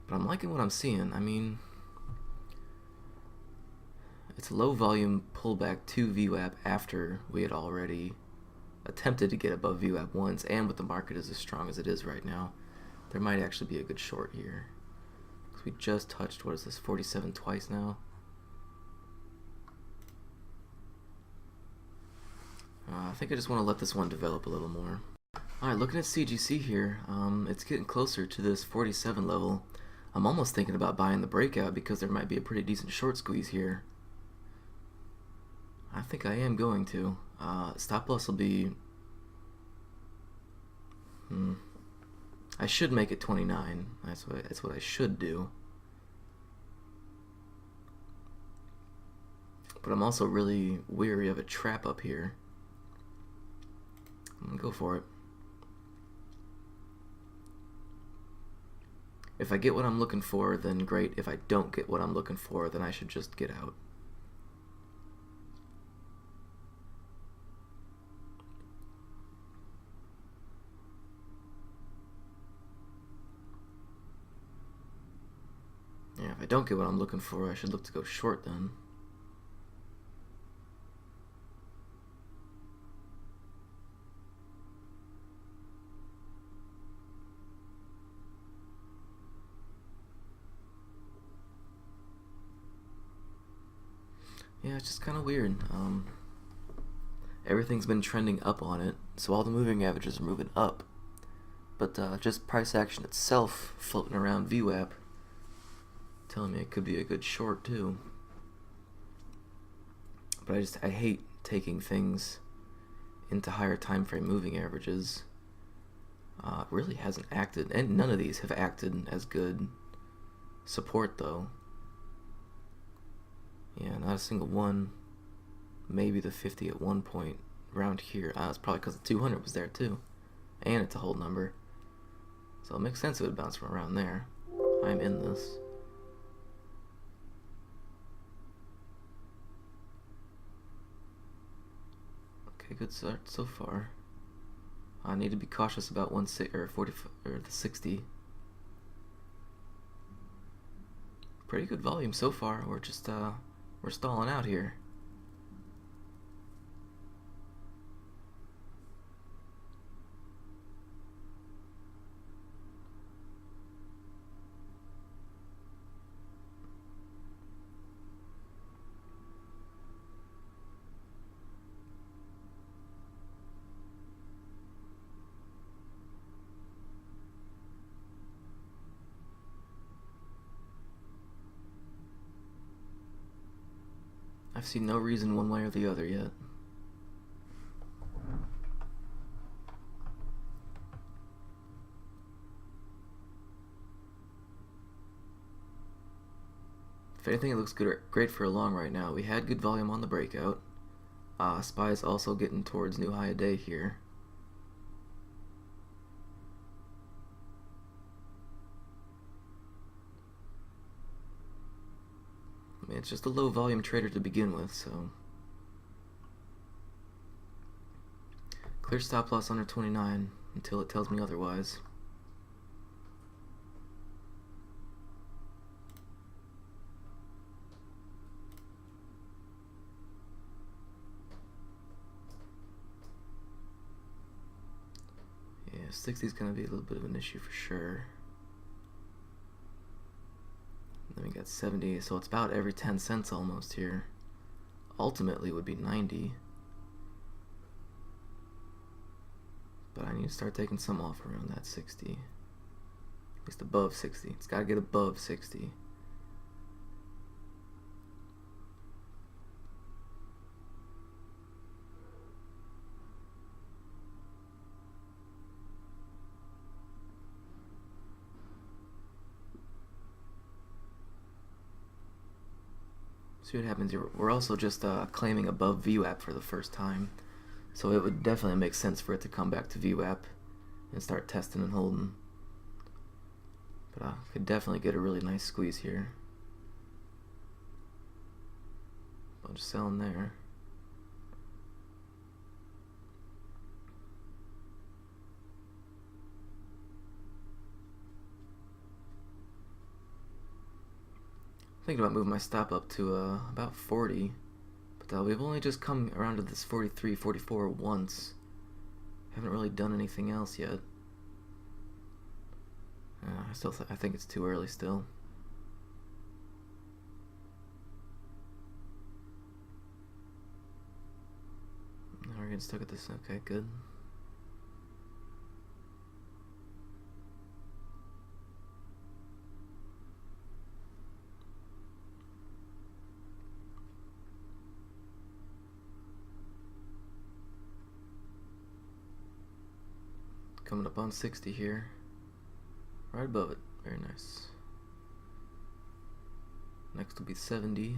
S1: But I'm liking what I'm seeing. I mean, it's a low volume pullback to VWAP after we had already attempted to get above VWAP once, and with the market as strong as it is right now, there might actually be a good short here. Because we just touched, what is this, 47 twice now? I think I just want to let this one develop a little more. Alright, looking at CGC here, it's getting closer to this 47 level. I'm almost thinking about buying the breakout because there might be a pretty decent short squeeze here. I think I am going to. Stop loss will be... I should make it 29. That's what I should do. But I'm also really weary of a trap up here. I'm gonna go for it. If I get what I'm looking for, then great. If I don't get what I'm looking for, then I should just get out. Yeah, if I don't get what I'm looking for, I should look to go short then. Yeah, it's just kind of weird. Everything's been trending up on it, so all the moving averages are moving up. But just price action itself floating around VWAP, telling me it could be a good short too. But I hate taking things into higher time frame moving averages. Really hasn't acted, and none of these have acted as good support though. Yeah, not a single one. Maybe the 50 at one point around here. It's probably because the 200 was there too, and it's a whole number, so it makes sense it would bounce from around there. I'm in this. Okay, good start so far. I need to be cautious about 40 or the 60. Pretty good volume so far. We're just we're stalling out here. I've seen no reason one way or the other yet. If anything, it looks great for a long right now. We had good volume on the breakout. SPY is also getting towards new high a day here. I mean, it's just a low volume trader to begin with, so clear stop loss under 29 until it tells me otherwise. Yeah, 60 is going to be a little bit of an issue for sure. Then we got 70, so it's about every 10 cents almost here. Ultimately would be 90. But I need to start taking some off around that 60. At least above 60. It's got to get above 60. See what happens here. We're also just claiming above VWAP for the first time, so it would definitely make sense for it to come back to VWAP and start testing and holding. But I could definitely get a really nice squeeze here. Bunch of selling there. Thinking about moving my stop up to about 40, but we've only just come around to this 43, 44 once. Haven't really done anything else yet. I think it's too early still. Now we're getting stuck at this. Okay, good. Coming up on 60 here. Right above it. Very nice. Next will be 70.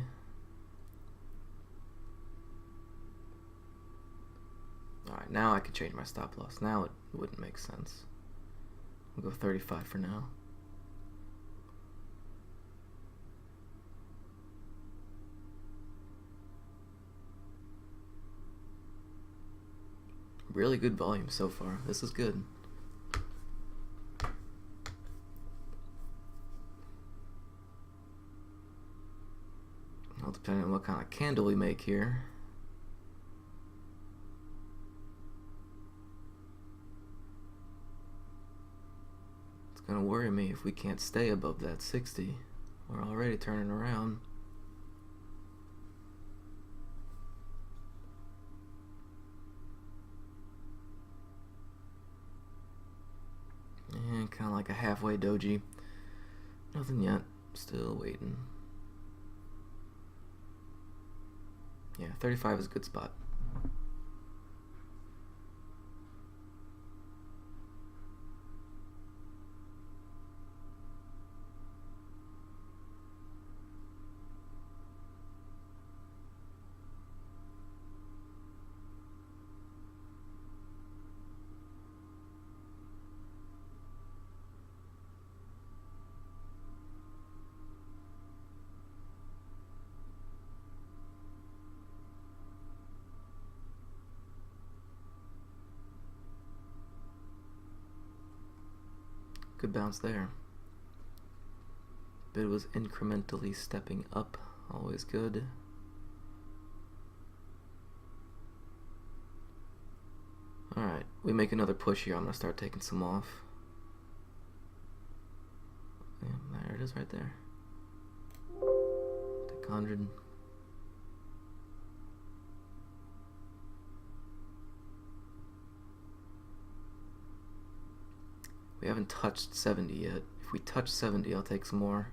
S1: Alright, now I can change my stop loss. Now it wouldn't make sense. We'll go 35 for now. Really good volume so far. This is good. Well, depending on what kind of candle we make here. It's gonna worry me if we can't stay above that 60. We're already turning around. And kind of like a halfway doji. Nothing yet. Still waiting. Yeah, 35 is a good spot. Good bounce there. Bid was incrementally stepping up. Always good. Alright, we make another push here. I'm going to start taking some off. Yeah, there it is right there. Take 100. We haven't touched 70 yet. If we touch 70, I'll take some more.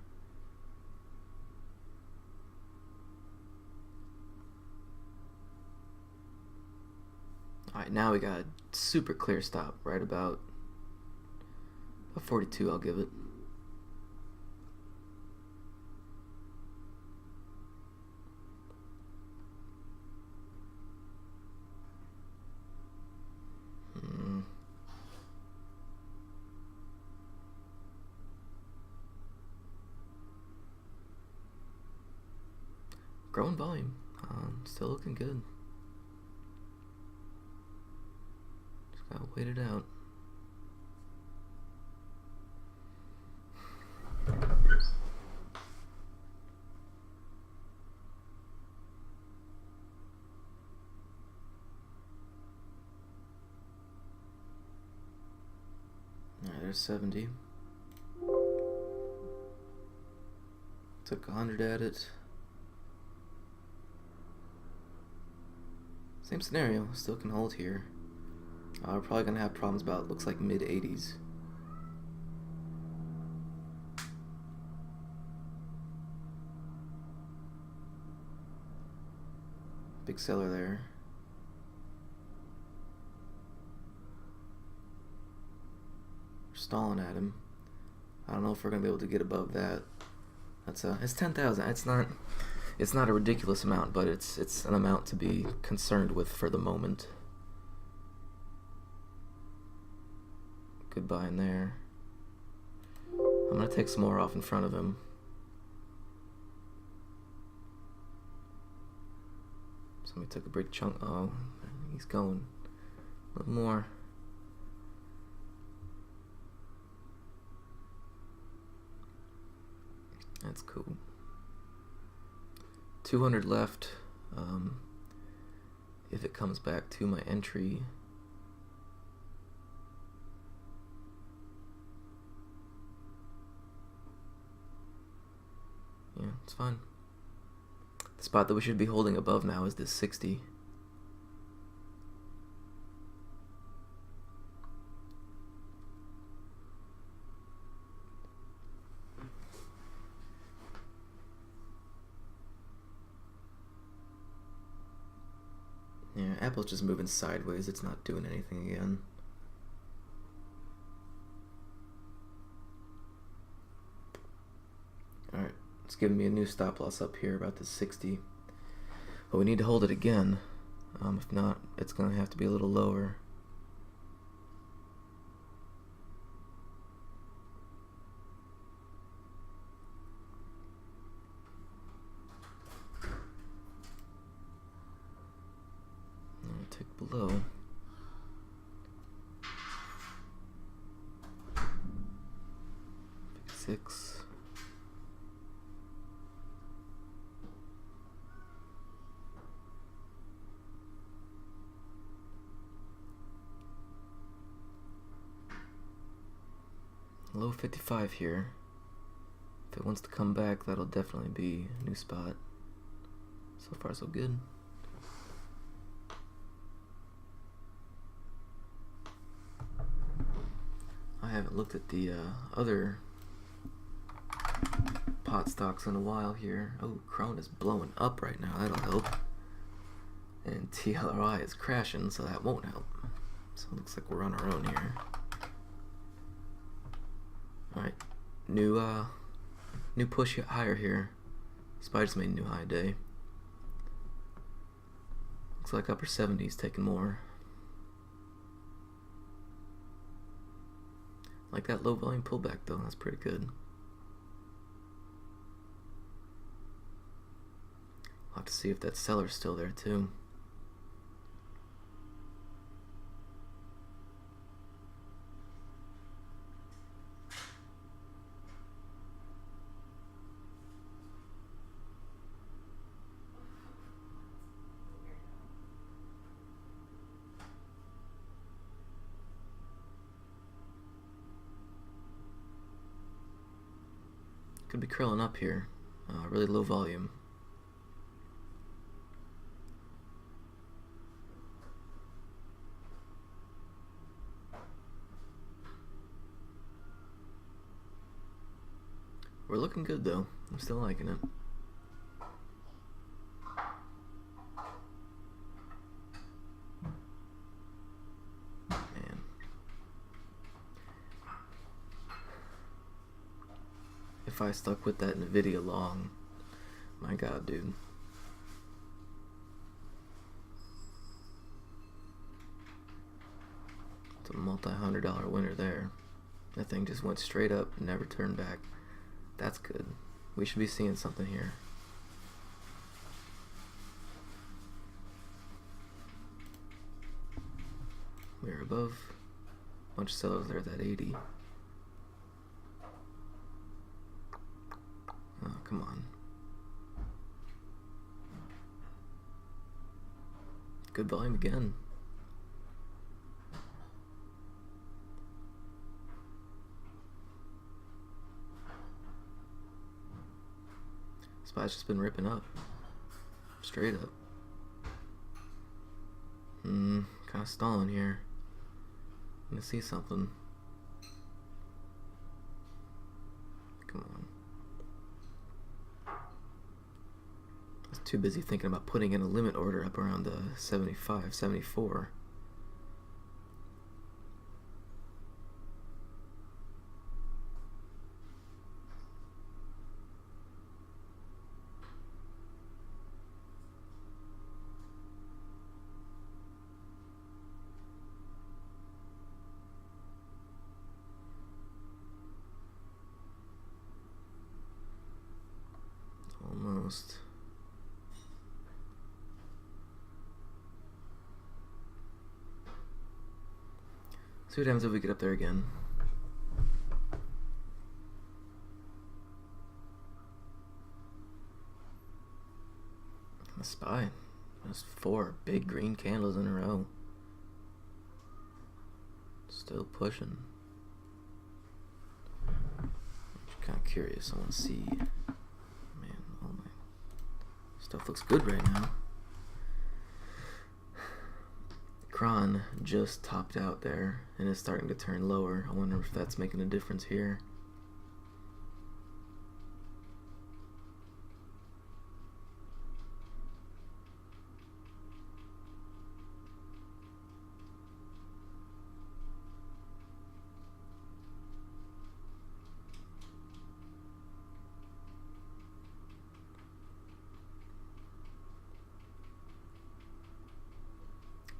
S1: Alright, now we got a super clear stop right about 42, I'll give it. Growing volume. Still looking good. Just gotta wait it out. Alright, there's 70. Took 100 at it. Same scenario, still can hold here. We're probably gonna have problems about, looks like mid 80s. big seller there. We're stalling at him. I don't know if we're gonna be able to get above that. It's 10,000. It's not a ridiculous amount, but it's an amount to be concerned with for the moment. Good buy in there. I'm gonna take some more off in front of him. Somebody took a big chunk. Oh, he's going. A little more. That's cool. 200 left. If it comes back to my entry. Yeah, it's fine. The spot that we should be holding above now is this 60. Yeah, Apple's just moving sideways. It's not doing anything again. Alright, it's giving me a new stop loss up here about this 60. But we need to hold it again. If not, it's going to have to be a little lower. Tick below. Pick 6. Low 55 here. If it wants to come back, that'll definitely be a new spot. So far, so good. I haven't looked at the other pot stocks in a while here. Oh, Krone is blowing up right now. That'll help. And TLRI is crashing, so that won't help. So it looks like we're on our own here. Alright, new push higher here. SPY just made a new high day. Looks like upper 70s taking more. Like that low volume pullback though, that's pretty good. I'll have to see if that seller's still there too. Could be curling up here. Really low volume. We're looking good though. I'm still liking it. If I stuck with that NVIDIA long, my god, dude. It's a multi-$100 winner there. That thing just went straight up and never turned back. That's good. We should be seeing something here. We're above. Bunch of sellers there at that 80. Oh, come on. Good volume again. SPY's just been ripping up. Straight up. Kind of stalling here. I'm gonna see something. Come on. It's Too busy thinking about putting in a limit order up around 75, 74. Almost. See what happens if we get up there again. The SPY. There's 4 big green candles in a row. Still pushing. I'm kind of curious. I want to see. Man, all my stuff looks good right now. Kron just topped out there and is starting to turn lower. I wonder if that's making a difference here.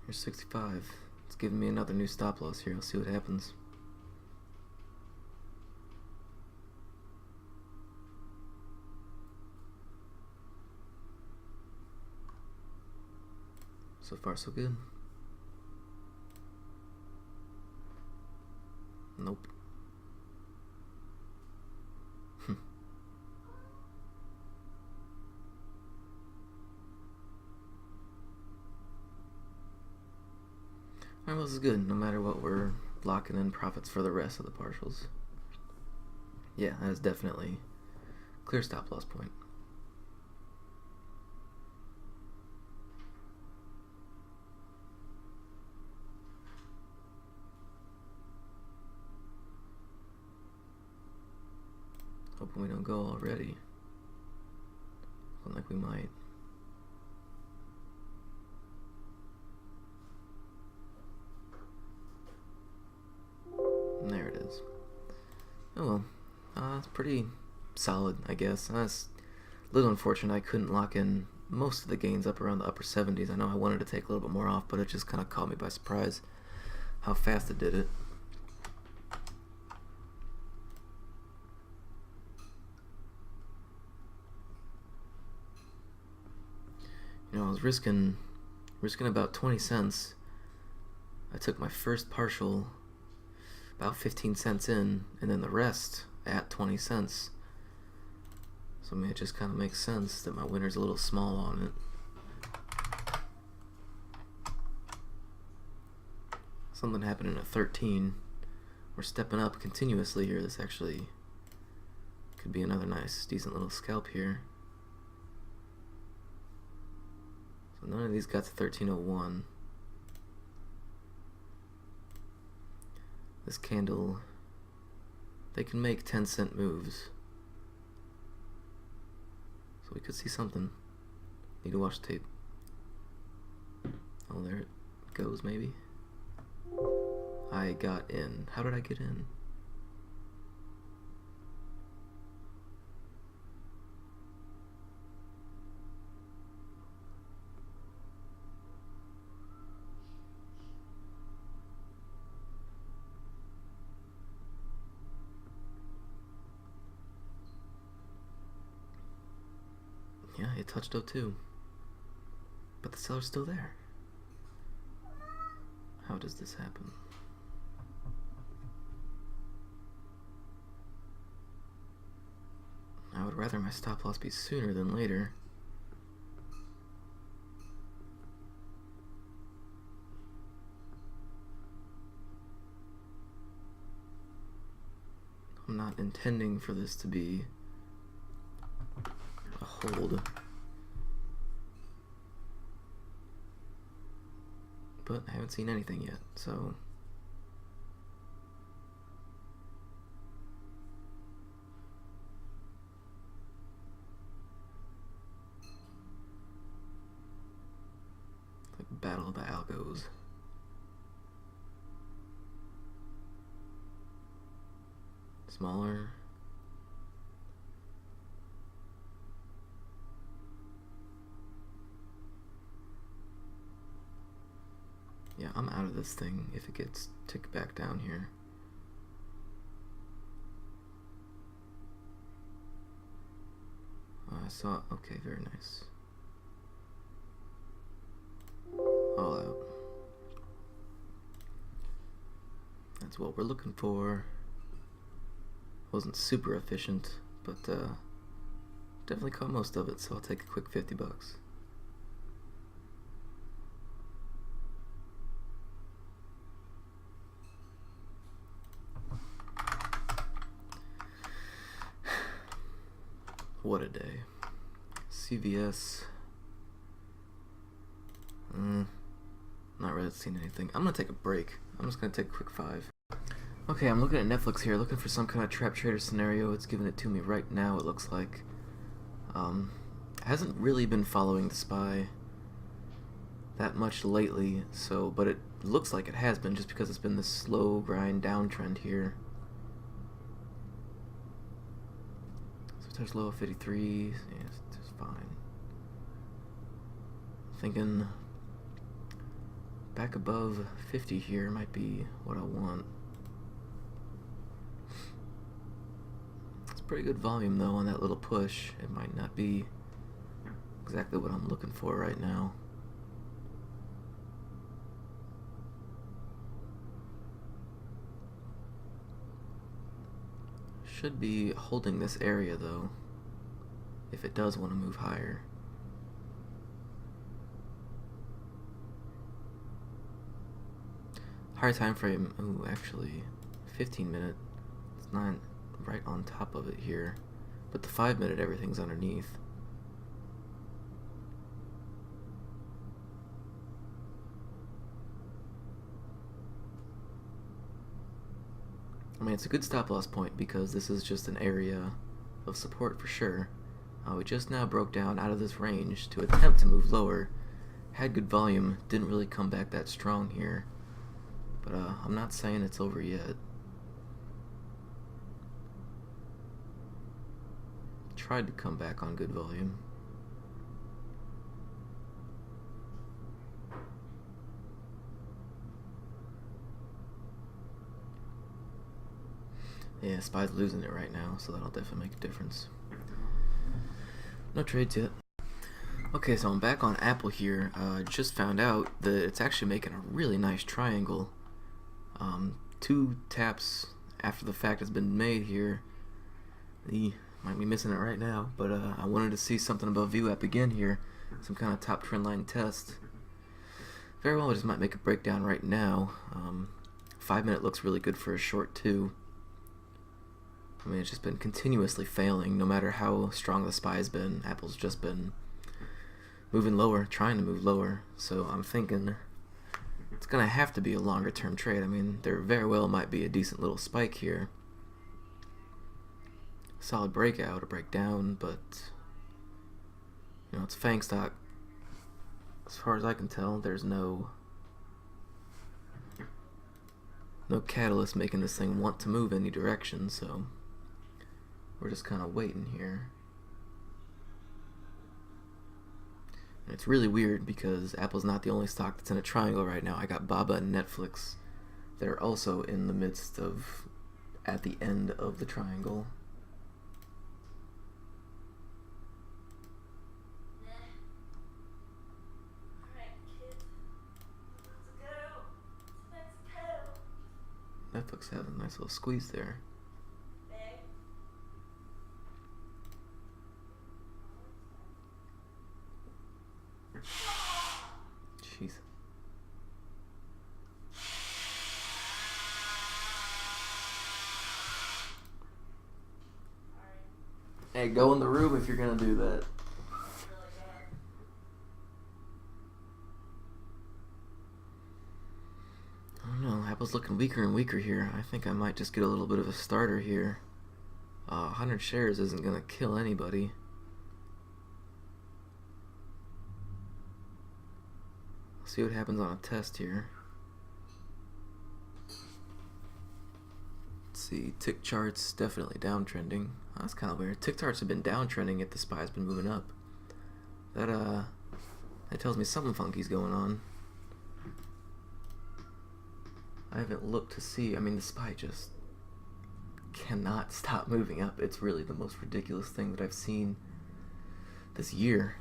S1: Here's 65. It's giving me another new stop loss here. I'll see what happens. So far, so good. Nope. Alright, well, this is good. No matter what, we're locking in profits for the rest of the partials. Yeah, that is definitely a clear stop loss point. Hoping we don't go already. Looking like we might. And there it is. Oh well, it's pretty solid, I guess. That's a little unfortunate I couldn't lock in most of the gains up around the upper 70s. I know I wanted to take a little bit more off, but it just kind of caught me by surprise how fast it did it. You know, I was risking about 20 cents. I took my first partial about 15 cents in, and then the rest at 20 cents. So I mean, it just kind of makes sense that my winner's a little small on it. Something happened in a 13. We're stepping up continuously here. This actually could be another nice, decent little scalp here. So none of these got to 1301. This candle, they can make 10-cent moves. So we could see something. Need to watch tape. Oh, there it goes, maybe. I got in. How did I get in? Yeah, it touched 02. But the seller's still there. How does this happen? I would rather my stop loss be sooner than later. I'm not intending for this to be a hold. But I haven't seen anything yet, so Battle of the Algos. Smaller. Yeah, I'm out of this thing if it gets ticked back down here. I saw, okay, very nice. All out. That's what we're looking for. Wasn't super efficient, but definitely caught most of it, so I'll take a quick 50 bucks. What a day. CVS. Not really seen anything. I'm gonna take a break. I'm just gonna take a quick 5. Okay, I'm looking at Netflix here, looking for some kind of trap trader scenario. It's giving it to me right now, it looks like. Hasn't really been following the spy that much lately, so, but it looks like it has been just because it's been this slow grind downtrend here. There's low of 53, yeah, it's fine. Thinking back above 50 here might be what I want. It's pretty good volume though on that little push. It might not be exactly what I'm looking for right now. Should be holding this area though, if it does want to move higher. Higher time frame, ooh, actually 15 minute, it's not right on top of it here, but the 5 minute everything's underneath. I mean, it's a good stop loss point because this is just an area of support for sure. We just now broke down out of this range to attempt to move lower. Had good volume, didn't really come back that strong here. But I'm not saying it's over yet. Tried to come back on good volume. Yeah, SPY's losing it right now, so that'll definitely make a difference. No trades yet. Okay, so I'm back on Apple here. Just found out that it's actually making a really nice triangle. 2 taps after the fact has been made here. You might be missing it right now, but I wanted to see something above VWAP again here. Some kind of top trend line test. Very well, I just might make a breakdown right now. 5 minute looks really good for a short too. I mean, it's just been continuously failing, no matter how strong the SPY has been. Apple's just been moving lower, trying to move lower. So I'm thinking it's going to have to be a longer term trade. I mean, there very well might be a decent little spike here. Solid breakout or breakdown, but you know, it's FANG stock. As far as I can tell, there's no catalyst making this thing want to move any direction, so we're just kind of waiting here. And it's really weird because Apple's not the only stock that's in a triangle right now. I got Baba and Netflix that are also in the midst of, at the end of the triangle. Netflix had a nice little squeeze there. Jeez. Hey, go in the room if you're gonna do that. I don't know, Apple's looking weaker and weaker here. I think I might just get a little bit of a starter here. 100 shares isn't gonna kill anybody. see what happens on a test here. Let's see, tick charts definitely downtrending. Oh, that's kind of weird. Tick charts have been downtrending if the SPY's been moving up. That tells me something funky's going on. I haven't looked to see. I mean, the SPY just cannot stop moving up. It's really the most ridiculous thing that I've seen this year.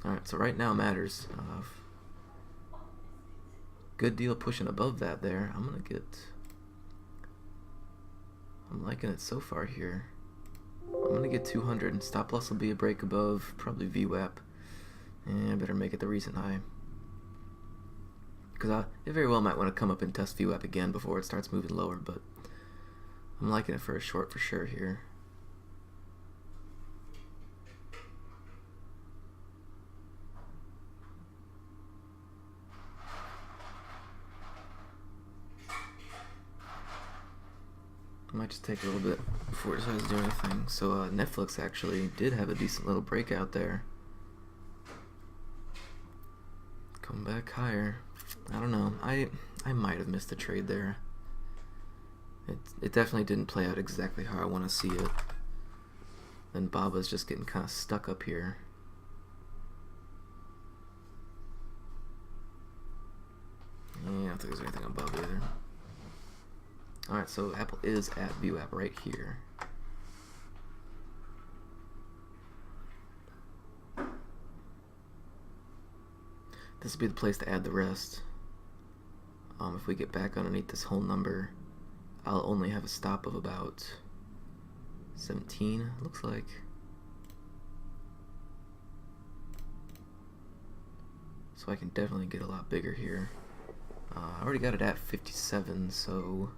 S1: Alright, so right now matters. Good deal pushing above that there. I'm liking it so far here. I'm gonna get 200. Stop loss will be a break above, probably VWAP. And I better make it the recent high. Because it very well might want to come up and test VWAP again before it starts moving lower, but I'm liking it for a short for sure here. Might just take a little bit before it decides to do anything. So Netflix actually did have a decent little breakout there. Come back higher. I don't know. I might have missed the trade there. It definitely didn't play out exactly how I want to see it. Then Baba's just getting kind of stuck up here. Yeah, I don't think there's anything on Baba either. Alright, so Apple is at VWAP right here. This would be the place to add the rest. If we get back underneath this whole number, I'll only have a stop of about 17, looks like. So I can definitely get a lot bigger here. I already got it at 57, so...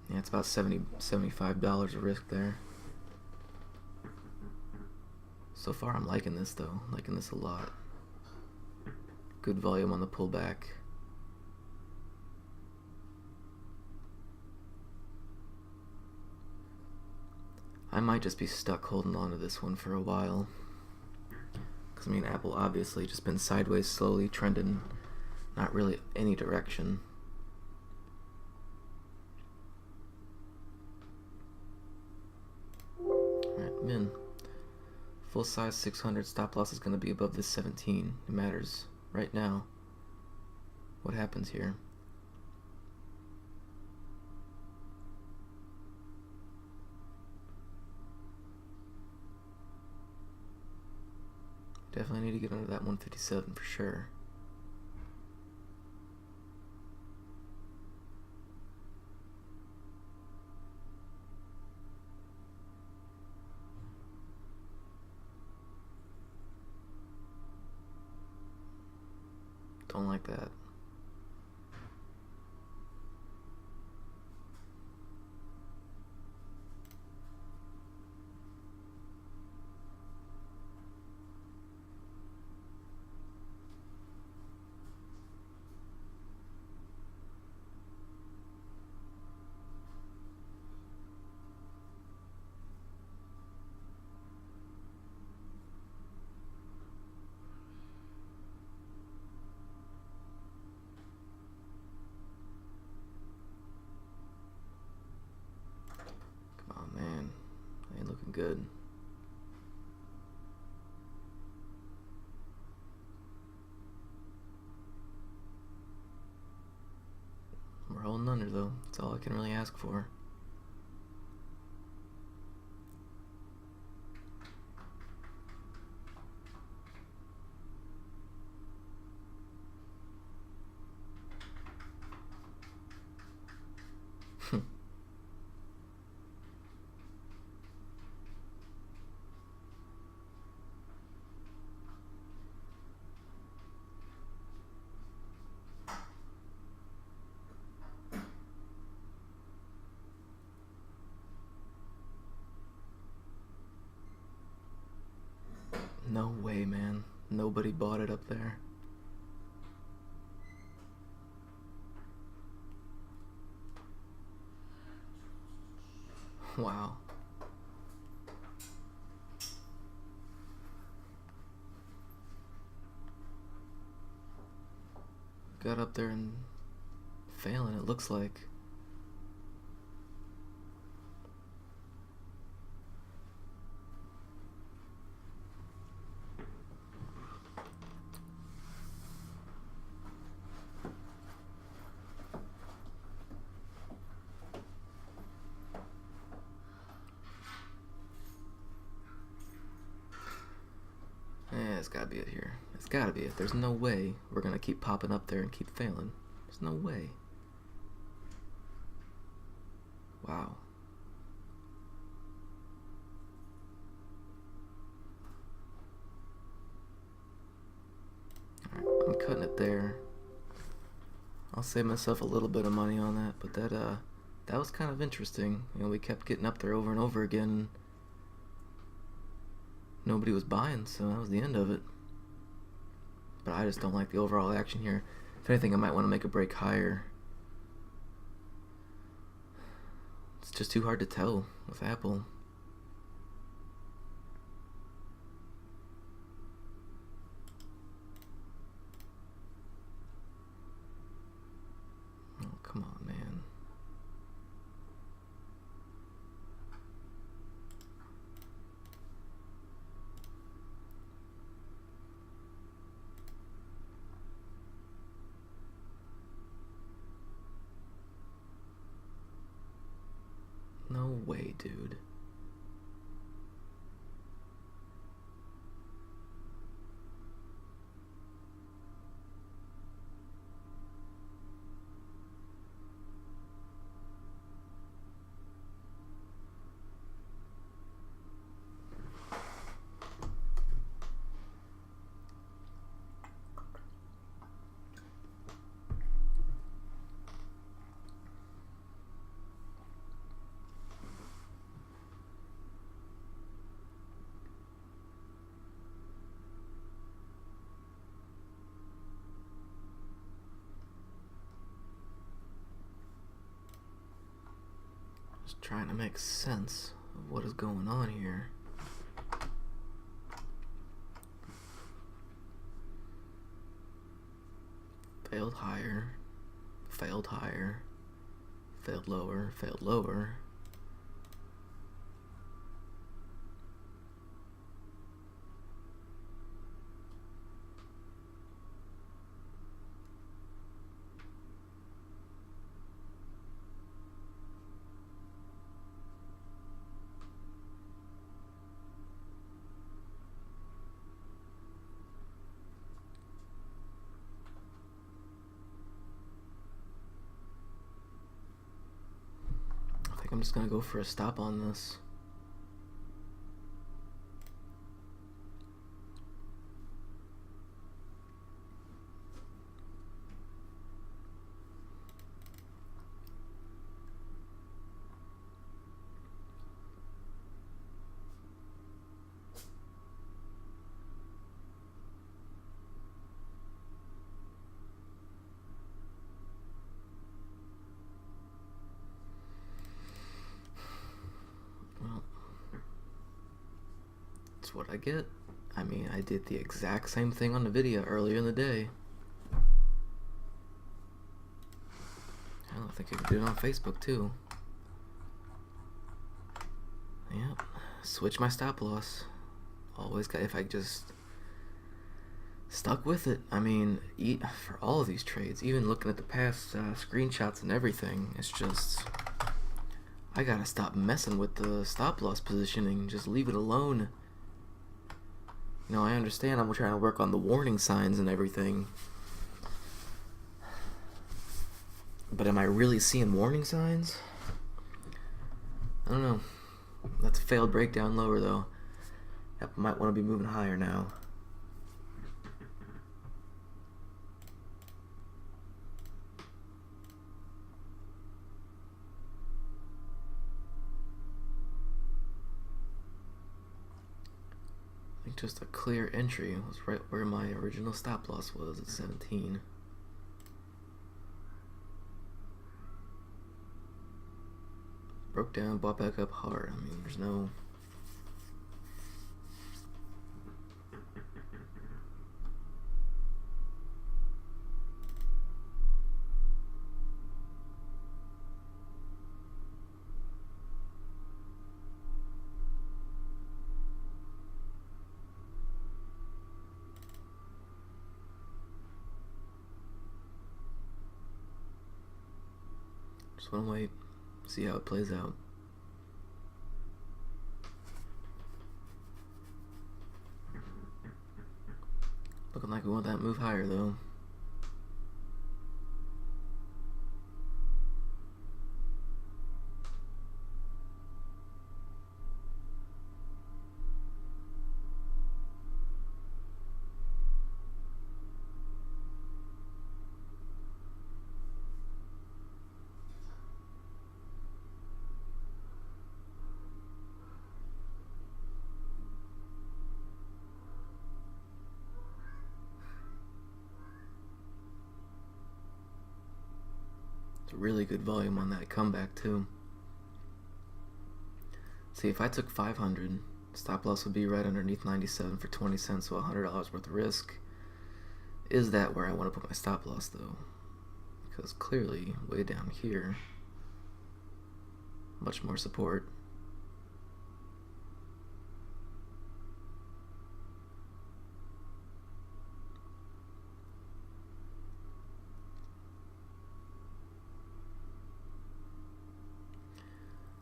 S1: yeah, it's about $75 of risk there. So far I'm liking this though, liking this a lot. Good volume on the pullback. I might just be stuck holding on to this one for a while. Because I mean, Apple obviously just been sideways slowly trending, not really any direction. In. Full size 600 stop loss is going to be above this 17. It matters right now what happens here. Definitely need to get under that 157 for sure. Don't like that. Good. We're holding under though. That's all I can really ask for. No way, man. Nobody bought it up there. Wow. got up there and failing, it looks like. Yeah, it's gotta be it here. It's gotta be it. There's no way we're gonna keep popping up there and keep failing. There's no way. Wow. Alright, I'm cutting it there. I'll save myself a little bit of money on that, but that was kind of interesting. You know, we kept getting up there over and over again. Nobody was buying, so that was the end of it. But I just don't like the overall action here. If anything, I might want to make a break higher. It's just too hard to tell with Apple. Oh, come on, man. No way, dude. Just trying to make sense of what is going on here. Failed higher, failed higher, failed lower, failed lower. I'm just gonna go for a stop on this. That's what I get. I mean, I did the exact same thing on the video earlier in the day. I think I could do it on Facebook too. Yep. Switch my stop loss. Always got, if I just stuck with it. I mean, for all of these trades, even looking at the past screenshots and everything, it's just, I gotta stop messing with the stop loss positioning. Just leave it alone. You know, I understand I'm trying to work on the warning signs and everything. But am I really seeing warning signs? I don't know. That's a failed breakdown lower though. Yep, might want to be moving higher now. I think just a clear entry was right where my original stop loss was at 17. Broke down, bought back up hard. I mean, there's no... Just want to wait, see how it plays out. Looking like we want that move higher though. It's a really good volume on that comeback too. See, if I took 500, stop loss would be right underneath 97 for 20 cents, so $100 worth of risk. Is that where I want to put my stop loss though? Because clearly, way down here, much more support.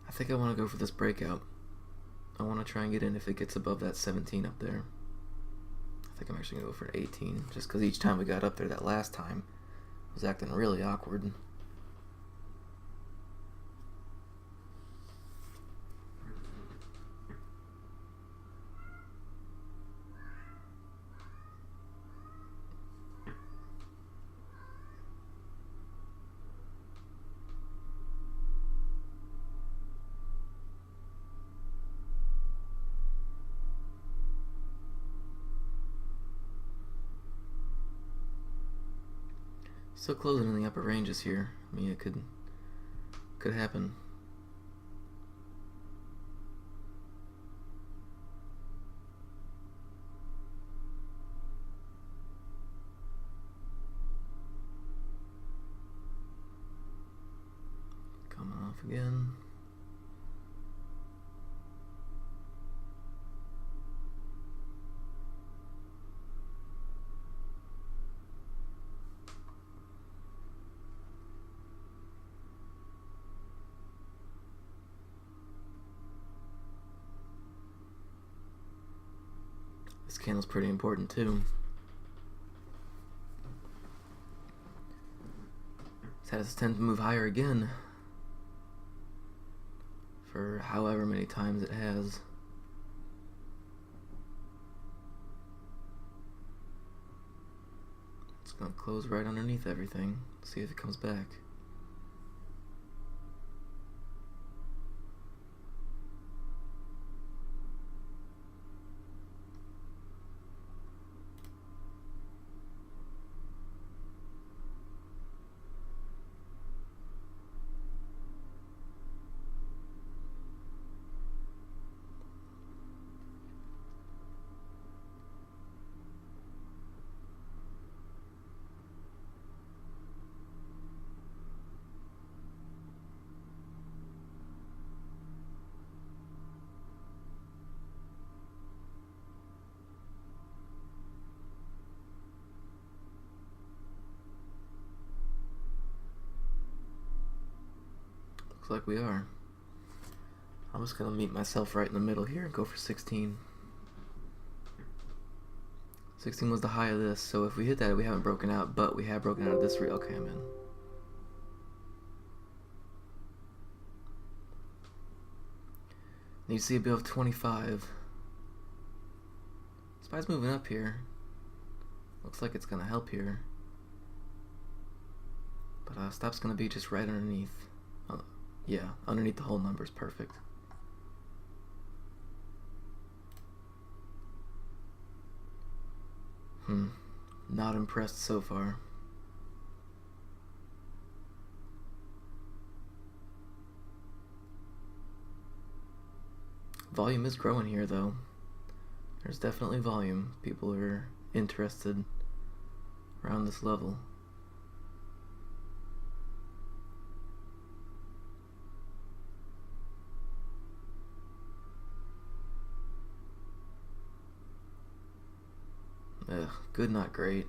S1: I think I want to go for this breakout. I want to try and get in if it gets above that 17 up there. I think I'm actually going to go for 18, just because each time we got up there that last time, it was acting really awkward. Still closing in the upper ranges here. I mean, it could happen. Coming off again. This candle's pretty important too. It's had its tendency to move higher again for however many times it has. It's gonna close right underneath everything. See if it comes back. Looks like we are. I'm just gonna meet myself right in the middle here and go for 16. 16 was the high of this, so if we hit that, we haven't broken out, but we have broken out of this. Okay, I'm in. Need to see above 25. SPY's moving up here. Looks like it's gonna help here. But stop's gonna be just right underneath. Yeah, underneath the whole number is perfect. Not impressed so far. Volume is growing here though. There's definitely volume. People are interested around this level. Ugh, good, not great.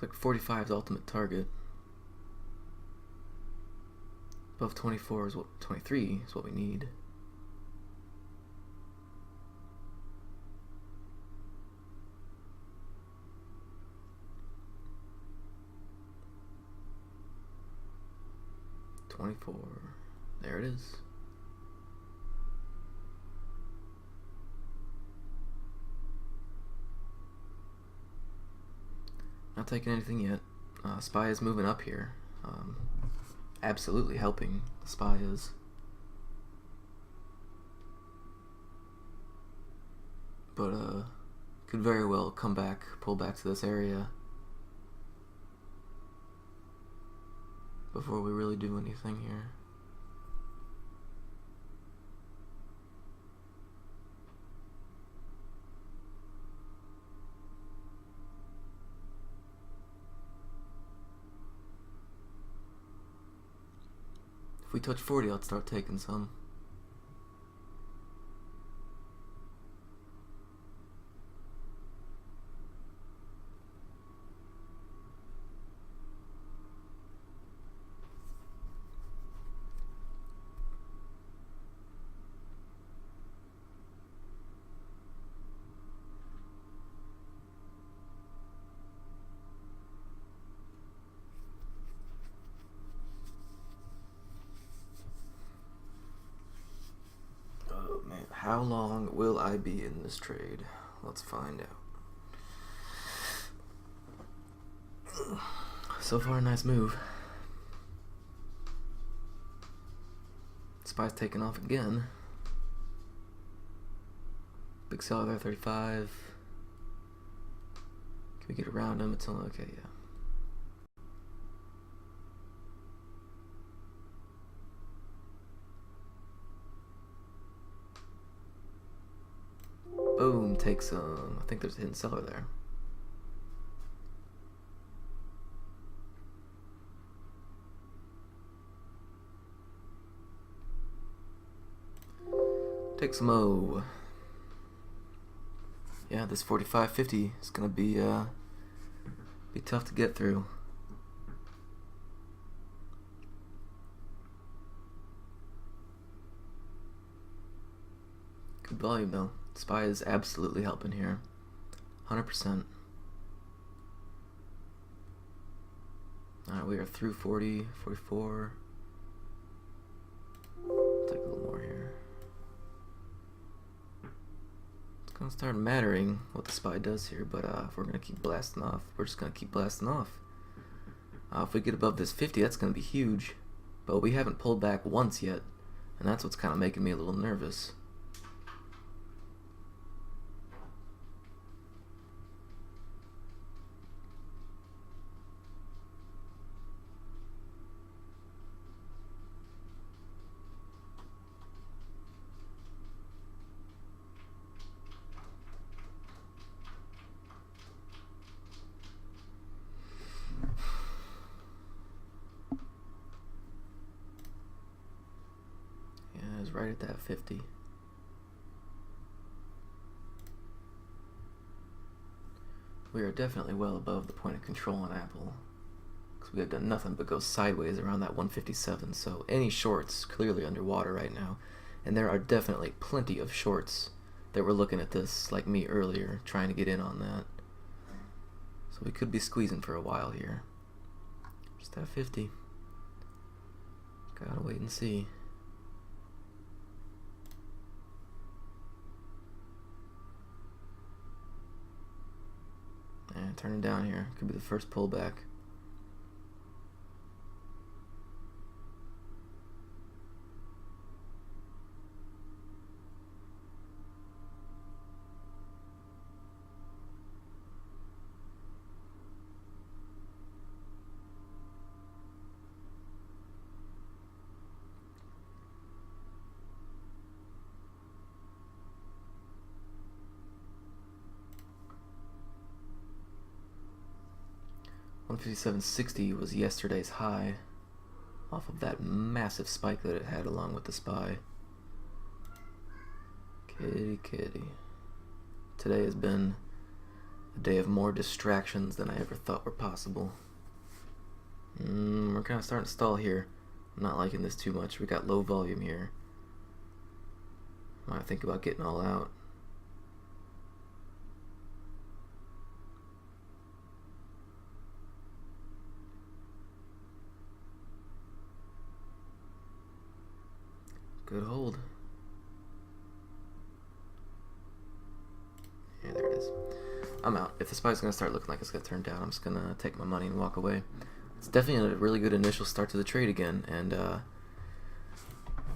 S1: like 45's ultimate target. Above 24 is what 23 is what we need. There it is. Not taking anything yet. Spy is moving up here. Absolutely helping. The spy is. But could very well come back, pull back to this area before we really do anything here. If we touch 40, I'll start taking some. How long will I be in this trade? Let's find out. So far, a nice move. Spy's taking off again. Big seller there, 35. Can we get around him? It's only okay, yeah. Boom, take some. I think there's a hidden seller there. Take some O. Yeah, this 45.50 is gonna be tough to get through. Good volume though. Spy is absolutely helping here. 100%. Alright, we are through 40, 44. Take a little more here. It's gonna start mattering what the spy does here, but if we're gonna keep blasting off, we're just gonna keep blasting off. If we get above this 50, that's gonna be huge. But we haven't pulled back once yet, and that's what's kind of making me a little nervous. Right at that 50. We are definitely well above the point of control on Apple, because we have done nothing but go sideways around that 157, so any shorts clearly underwater right now, and there are definitely plenty of shorts that were looking at this like me earlier, trying to get in on that. So we could be squeezing for a while here. Just at 50. Gotta wait and see. And turning down here. Could be the first pullback. $157.60 was yesterday's high, off of that massive spike that it had along with the SPY. Kitty kitty. Today has been A day of more distractions than I ever thought were possible. We're kind of starting to stall here. I'm not liking this too much. We got low volume here. I might think about getting all out. Good hold. Yeah, there it is. I'm out. If the spy's gonna start looking like it's gonna turn down, I'm just gonna take my money and walk away. It's definitely a really good initial start to the trade again, and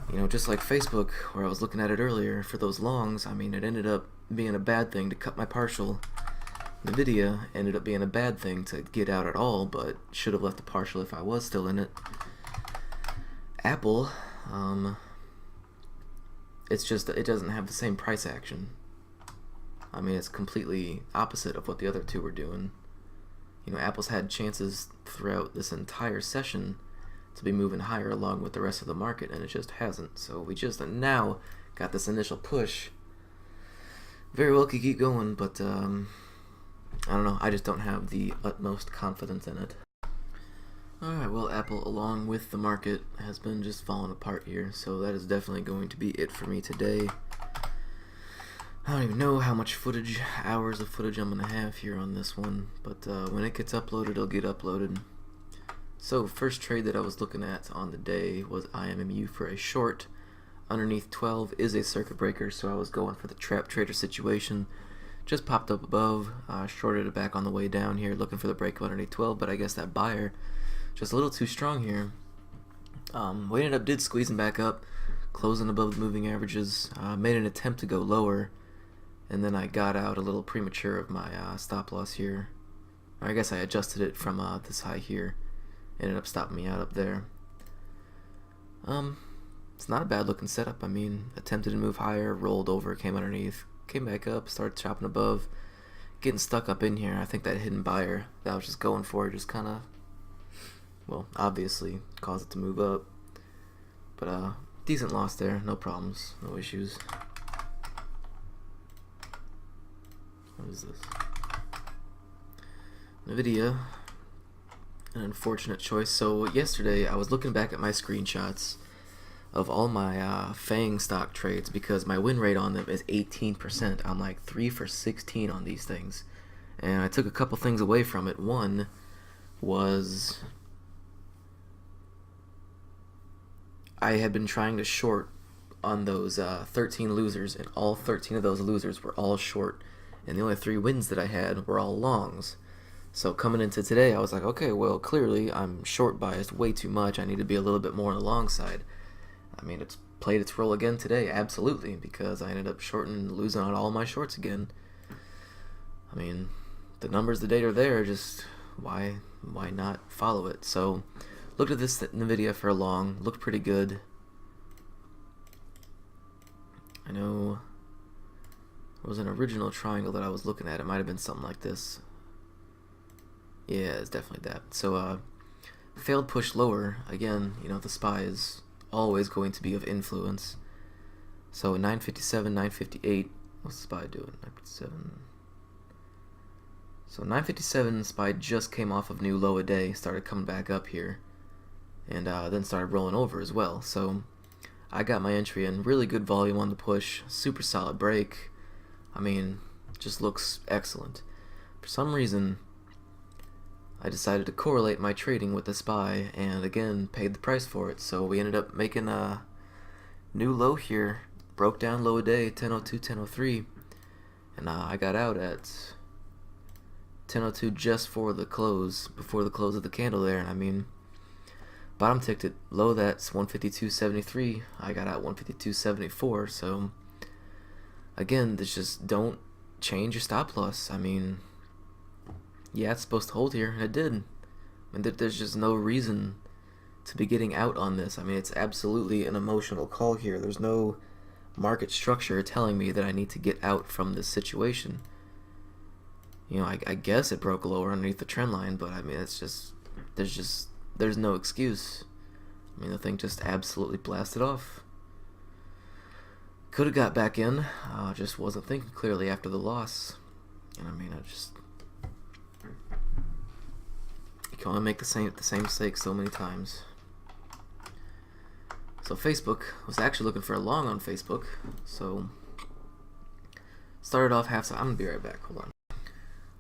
S1: you know, just like Facebook, where I was looking at it earlier, for those longs, I mean, it ended up being a bad thing to cut my partial. Nvidia ended up being a bad thing to get out at all, but should have left the partial if I was still in it. Apple, it's just that it doesn't have the same price action. I mean, it's completely opposite of what the other two were doing. You know, Apple's had chances throughout this entire session to be moving higher along with the rest of the market, and it just hasn't. So we just now got this initial push. Very well could keep going, but I don't know. I just don't have the utmost confidence in it. Alright, well, Apple, along with the market, has been just falling apart here, so that is definitely going to be it for me today. I don't even know how much footage, hours of footage I'm going to have here on this one, but when it gets uploaded, it'll get uploaded. So, first trade that I was looking at on the day was IMMU for a short. Underneath 12 is a circuit breaker, so I was going for the trap trader situation. Just popped up above, shorted it back on the way down here, looking for the break underneath 12, but I guess that buyer just a little too strong here. We ended up squeezing back up, closing above the moving averages. Made an attempt to go lower, and then I got out a little premature of my stop loss here. Or I guess I adjusted it from this high here. Ended up stopping me out up there. It's not a bad looking setup. I mean, attempted to move higher, rolled over, came underneath, came back up, started chopping above, getting stuck up in here. I think that hidden buyer that I was just going for just kind of, well, obviously caused it to move up. But decent loss there, no problems, no issues. What is this? Nvidia, an unfortunate choice. So yesterday I was looking back at my screenshots of all my FANG stock trades because my win rate on them is 18%. I'm like 3 for 16 on these things, and I took a couple things away from it. One was I had been trying to short on those 13 losers, and all 13 of those losers were all short, and the only 3 wins that I had were all longs. So coming into today, I was like, okay, well, clearly I'm short biased way too much. I need to be a little bit more on the long side. I mean, it's played its role again today, absolutely, because I ended up shorting, losing on all my shorts again. I mean, the numbers, the data are there, just why not follow it? So looked at this Nvidia for a long, looked pretty good. I know it was an original triangle that I was looking at. It might have been something like this. Yeah, it's definitely that. So failed push lower. Again, you know, the SPY is always going to be of influence. So 957, 958. What's the SPY doing? 957. So 957 SPY just came off of new low a day, started coming back up here, and then started rolling over as well. So I got my entry in, really good volume on the push, super solid break. I mean, just looks excellent. For some reason, I decided to correlate my trading with the SPY, and again, paid the price for it. So we ended up making a new low here, broke down low a day, 10:02, 10:03, and I got out at 10:02 just for the close, before the close of the candle there. And I mean, bottom ticked it low, that's 152.73. I got out 152.74. So again, this just don't change your stop loss. I mean, yeah, it's supposed to hold here, and it did. And there's just no reason to be getting out on this. I mean, it's absolutely an emotional call here. There's no market structure telling me that I need to get out from this situation. You know, I guess it broke lower underneath the trend line, but I mean, it's just there's no excuse. I mean, the thing just absolutely blasted off. Could have got back in, just wasn't thinking clearly after the loss. And I mean, Can only make the same mistake so many times. So Facebook was actually looking for a long on Facebook. So started off half. So I'm gonna be right back. Hold on.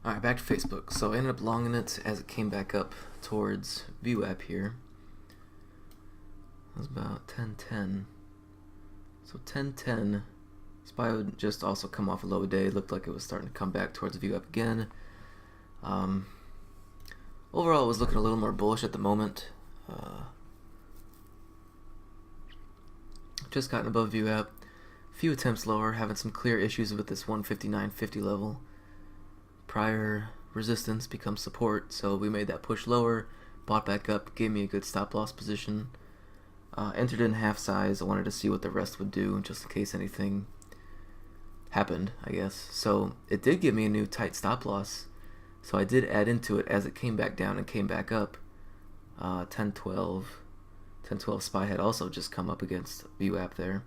S1: All right, back to Facebook. So I ended up longing it as it came back up towards View App here. It was about 10:10. So 10:10. SPY would just also come off a low day. It looked like it was starting to come back towards View App again. Overall, it was looking a little more bullish at the moment. Just gotten above View App. Few attempts lower, having some clear issues with this 159.50 level. Prior resistance becomes support, so we made that push lower, bought back up, gave me a good stop loss position. Entered in half size. I wanted to see what the rest would do, just in case anything happened, I guess. So it did give me a new tight stop loss. So I did add into it as it came back down and came back up. 10-12 SPY had also just come up against View App there.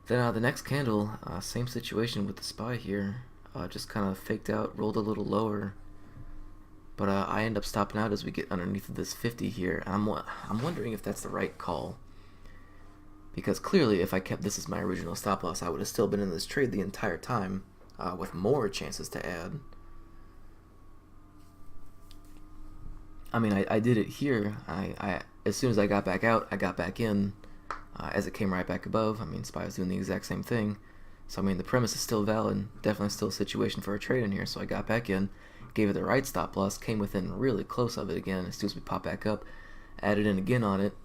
S1: Then the next candle, same situation with the SPY here. Just kind of faked out, rolled a little lower. But I end up stopping out as we get underneath of this 50 here. And I'm wondering if that's the right call. Because clearly, if I kept this as my original stop loss, I would have still been in this trade the entire time with more chances to add. I mean, I did it here. I as soon as I got back out, I got back in as it came right back above. I mean, SPY was doing the exact same thing. So, I mean, the premise is still valid. Definitely still a situation for a trade in here. So I got back in, gave it the right stop loss, came within really close of it again as soon as we pop back up, added in again on it.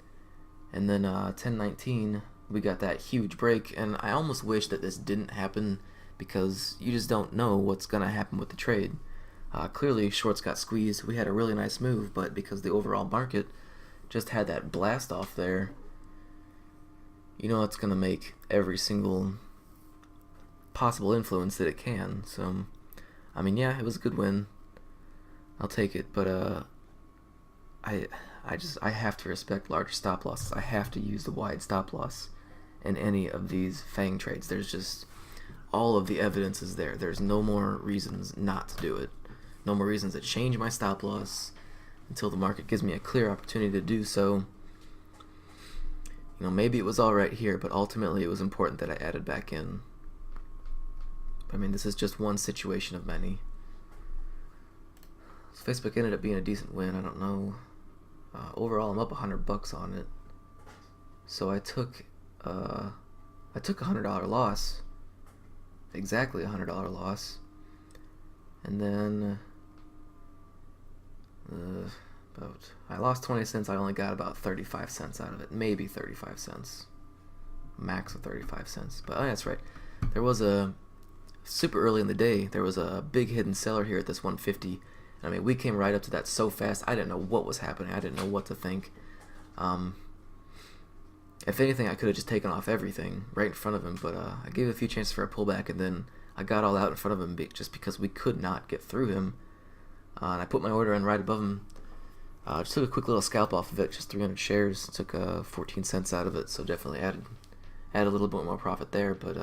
S1: And then 10:19, we got that huge break. And I almost wish that this didn't happen because you just don't know what's going to happen with the trade. Clearly, shorts got squeezed. We had a really nice move, but because the overall market just had that blast off there, you know it's going to make every single possible influence that it can. So, I mean, yeah, it was a good win. I'll take it, but I have to respect larger stop losses. I have to use the wide stop loss in any of these FANG trades. There's just all of the evidence is there. There's no more reasons not to do it. No more reasons to change my stop loss until the market gives me a clear opportunity to do so. You know, maybe it was all right here, but ultimately it was important that I added back in. I mean, this is just one situation of many. So Facebook ended up being a decent win. I don't know. Overall, I'm up $100 on it. So I took a $100 loss. Exactly a $100 loss. And then I lost 20 cents. I only got about 35 cents out of it. Maybe 35 cents. Max of 35 cents. But oh, that's right. There was a super early in the day, there was a big hidden seller here at this 150. I mean, we came right up to that so fast, I didn't know what was happening. I didn't know what to think. If anything, I could have just taken off everything right in front of him, but I gave it a few chances for a pullback, and then I got all out in front of him just because we could not get through him. And I put my order in right above him. Just took a quick little scalp off of it, just 300 shares. Took 14 cents out of it, so definitely added a little bit more profit there, but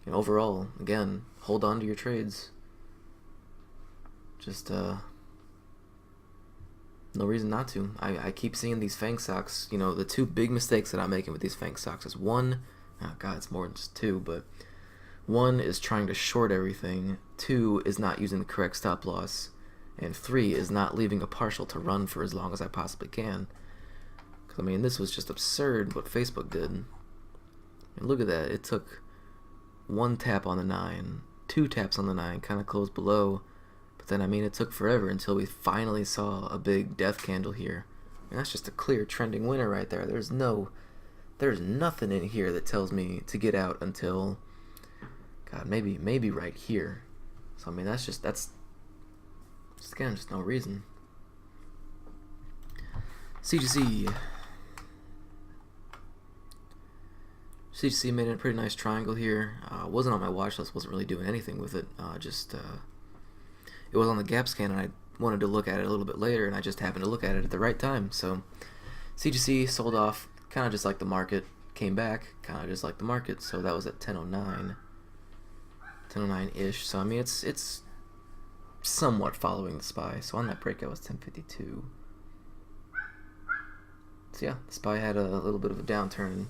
S1: you know, overall, again, hold on to your trades. Just no reason not to. I keep seeing these FANG stocks. You know, the two big mistakes that I'm making with these FANG stocks is one, oh God, it's more than just two, but one is trying to short everything, two is not using the correct stop loss, and three is not leaving a partial to run for as long as I possibly can. Because, I mean, this was just absurd what Facebook did. And look at that, it took one tap on the 9, two taps on the 9, kind of closed below, but then, I mean, it took forever until we finally saw a big death candle here. And that's just a clear trending winner right there. There's nothing in here that tells me to get out until, God, maybe right here. So, I mean, that's again, just no reason. CGC made a pretty nice triangle here. Wasn't on my watch list, wasn't really doing anything with it. It was on the gap scan, and I wanted to look at it a little bit later, and I just happened to look at it at the right time. So CGC sold off, kind of just like the market, came back, kind of just like the market. So that was at 10:09, 10:09-ish. So I mean, it's somewhat following the SPY. So on that breakout was 1052. So yeah, the SPY had a little bit of a downturn and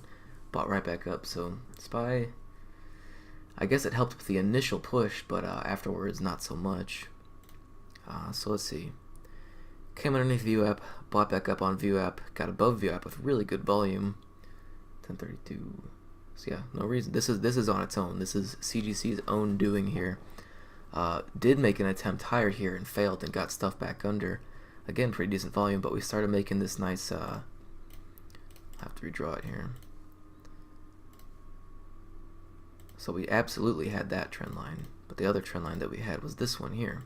S1: bought right back up. So SPY, I guess it helped with the initial push, but afterwards not so much. So let's see. Came underneath VWAP, bought back up on VWAP, got above VWAP with really good volume. 1032. So yeah, no reason. This is on its own. This is CGC's own doing here. Did make an attempt higher here and failed and got stuff back under. Again, pretty decent volume, but we started making this nice. I have to redraw it here. So we absolutely had that trend line, but the other trend line that we had was this one here.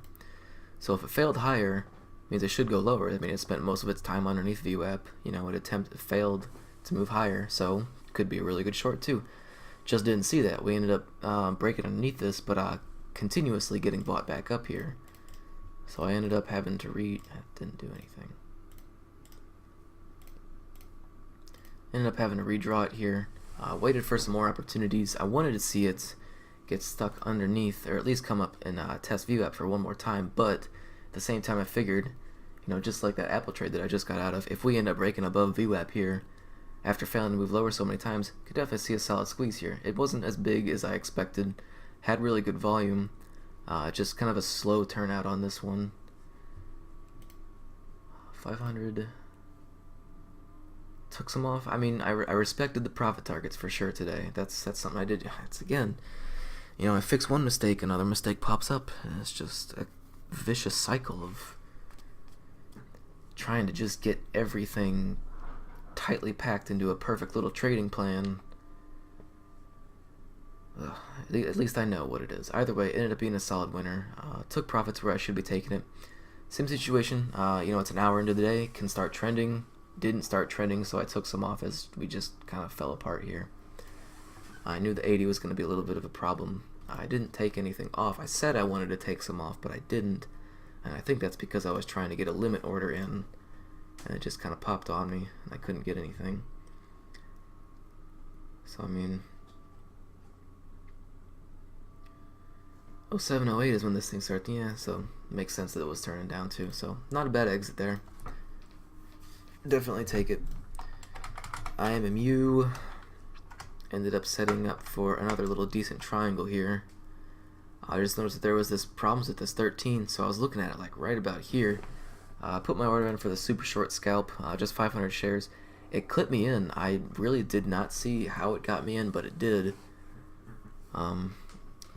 S1: So if it failed higher, it means it should go lower. I mean, it spent most of its time underneath VWAP. You know, it failed to move higher, so could be a really good short too. Just didn't see that. We ended up breaking underneath this, but continuously getting bought back up here. So I ended up having to didn't do anything. Ended up having to redraw it here. Waited for some more opportunities. I wanted to see it get stuck underneath, or at least come up and test VWAP for one more time, but at the same time I figured, you know, just like that Apple trade that I just got out of, if we end up breaking above VWAP here, after failing to move lower so many times, could definitely see a solid squeeze here. It wasn't as big as I expected, had really good volume, just kind of a slow turnout on this one. 500... took some off. I mean, I respected the profit targets for sure today. That's something I did. It's again, you know, I fix one mistake, another mistake pops up, and it's just a vicious cycle of trying to just get everything tightly packed into a perfect little trading plan. Ugh, at least I know what it is. Either way, it ended up being a solid winner. Took profits where I should be taking it. Same situation. You know, it's an hour into the day, can start trending. Didn't start trending, so I took some off as we just kind of fell apart here. I knew the 80 was going to be a little bit of a problem. I didn't take anything off. I said I wanted to take some off, but I didn't. And I think that's because I was trying to get a limit order in, and it just kind of popped on me, and I couldn't get anything. So, I mean, 0708 is when this thing started. Yeah, so it makes sense that it was turning down too. So, not a bad exit there. Definitely take it. IMMU ended up setting up for another little decent triangle here. I just noticed that there was this problems with this 13, so I was looking at it like right about here. Put my order in for the super short scalp, just 500 shares. It clipped me in. I really did not see how it got me in, but it did. The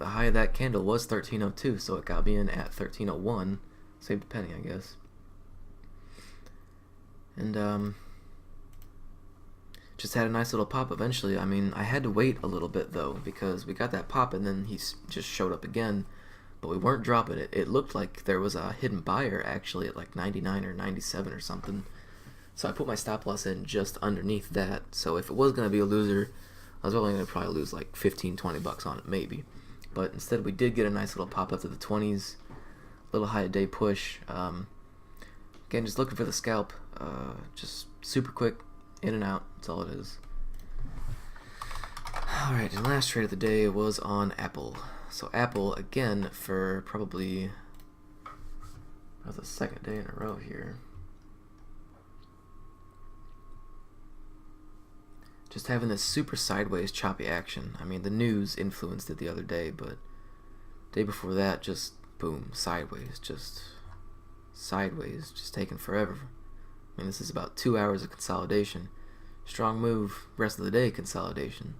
S1: high of that candle was 1302, so it got me in at 1301. Saved a penny, I guess. And just had a nice little pop eventually. I mean, I had to wait a little bit though, because we got that pop and then he just showed up again, but we weren't dropping it. It looked like there was a hidden buyer actually at like 99 or 97 or something. So I put my stop loss in just underneath that. So if it was going to be a loser, I was only going to probably lose like 15-20 bucks on it maybe. But instead we did get a nice little pop up to the 20s, little high day push. Again, just looking for the scalp, just super quick, in and out, that's all it is. Alright, and last trade of the day was on Apple. So Apple, again, for probably the second day in a row here. Just having this super sideways choppy action. I mean, the news influenced it the other day, but day before that, just boom, sideways, just taking forever. I mean, this is about 2 hours of consolidation. Strong move, rest of the day consolidation.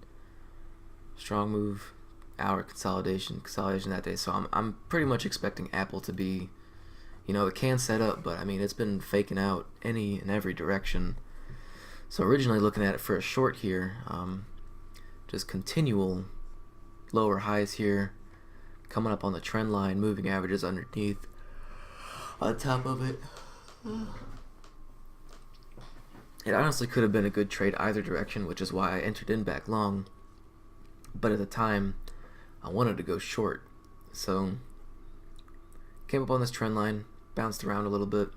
S1: Strong move, hour consolidation that day. So I'm pretty much expecting Apple to be, you know, it can set up, but I mean, it's been faking out any and every direction. So originally looking at it for a short here, just continual lower highs here, coming up on the trend line, moving averages underneath, on top of it. It honestly could have been a good trade either direction, which is why I entered in back long. But at the time, I wanted to go short. So, came up on this trend line, bounced around a little bit.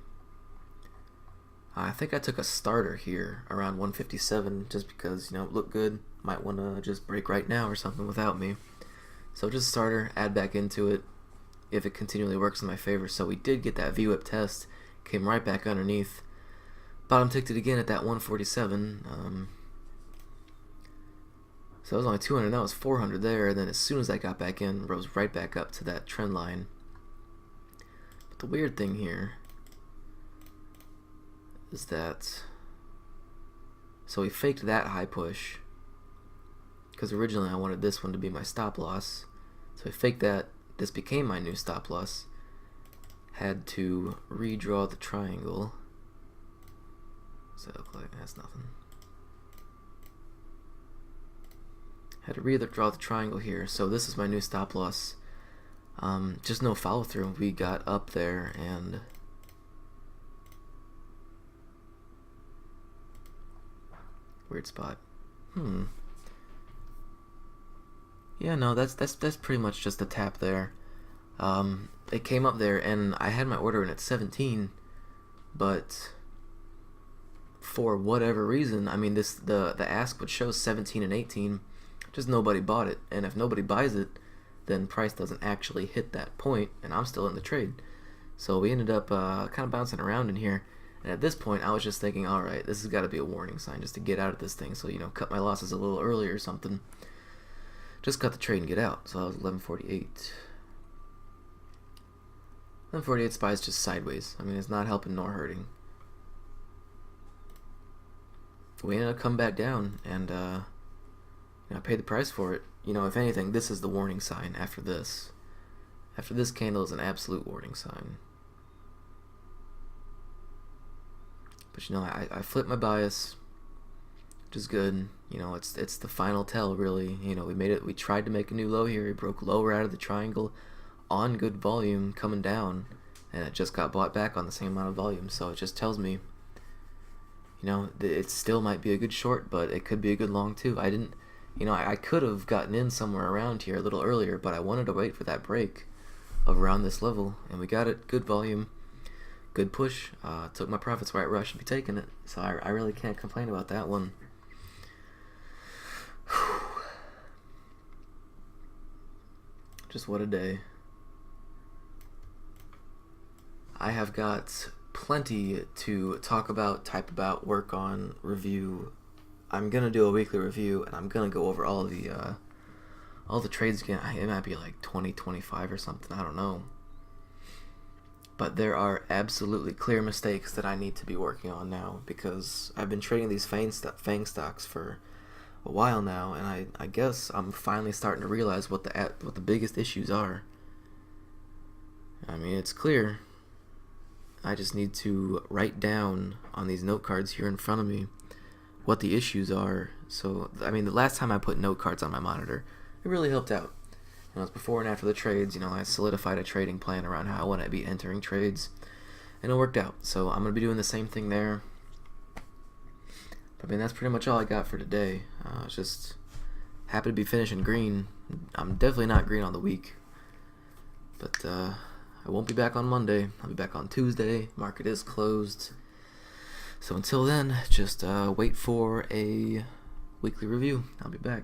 S1: I think I took a starter here around 157 just because, you know, it looked good. Might want to just break right now or something without me. So just starter, add back into it. if it continually works in my favor. So we did get that VWAP test, came right back underneath. Bottom ticked it again at that 147. So it was only 200, that was 400 there, and then as soon as I got back in, rose right back up to that trend line. But the weird thing here is that, so we faked that high push, because originally I wanted this one to be my stop loss. So we faked that, this became my new stop loss. Had to redraw the triangle. So it look like that's nothing. Had to redraw the triangle here. So this is my new stop loss. Just no follow through. We got up there and weird spot. Yeah, no, that's pretty much just a tap there. It came up there and I had my order in at 17, but for whatever reason, I mean, the ask would show 17 and 18. Just nobody bought it, and if nobody buys it, then price doesn't actually hit that point, and I'm still in the trade. So we ended up kind of bouncing around in here, and at this point I was just thinking, alright, this has got to be a warning sign just to get out of this thing, so, you know, cut my losses a little earlier or something. Just cut the trade and get out. So that was 1148. 1148 SPY is just sideways. I mean, it's not helping nor hurting. We ended up coming back down, and I paid the price for it. You know, if anything, this is the warning sign after this. After this candle is an absolute warning sign. But you know, I flipped my bias, which is good. You know, it's the final tell, really. You know, we made it. We tried to make a new low here. We broke lower out of the triangle on good volume coming down, and it just got bought back on the same amount of volume. So it just tells me, you know, it still might be a good short, but it could be a good long too. I didn't. You know, I could have gotten in somewhere around here a little earlier, but I wanted to wait for that break of around this level, and we got it. Good volume, good push. Took my profits right where I should be taking it, so I really can't complain about that one. Just what a day. I have got plenty to talk about, type about, work on, review. I'm gonna do a weekly review, and I'm gonna go over all the trades again. It might be like 20, 25 or something. I don't know. But there are absolutely clear mistakes that I need to be working on now, because I've been trading these FANG stocks for a while now, and I guess I'm finally starting to realize what the biggest issues are. I mean, it's clear. I just need to write down on these note cards here in front of me what the issues are. So, I mean, the last time I put note cards on my monitor, it really helped out. You know, it was before and after the trades. You know, I solidified a trading plan around how I want to be entering trades, and it worked out. So I'm going to be doing the same thing there. But, I mean, that's pretty much all I got for today. Just happy to be finishing green. I'm definitely not green on the week, but I won't be back on Monday. I'll be back on Tuesday. Market is closed. So until then, just wait for a weekly review. I'll be back.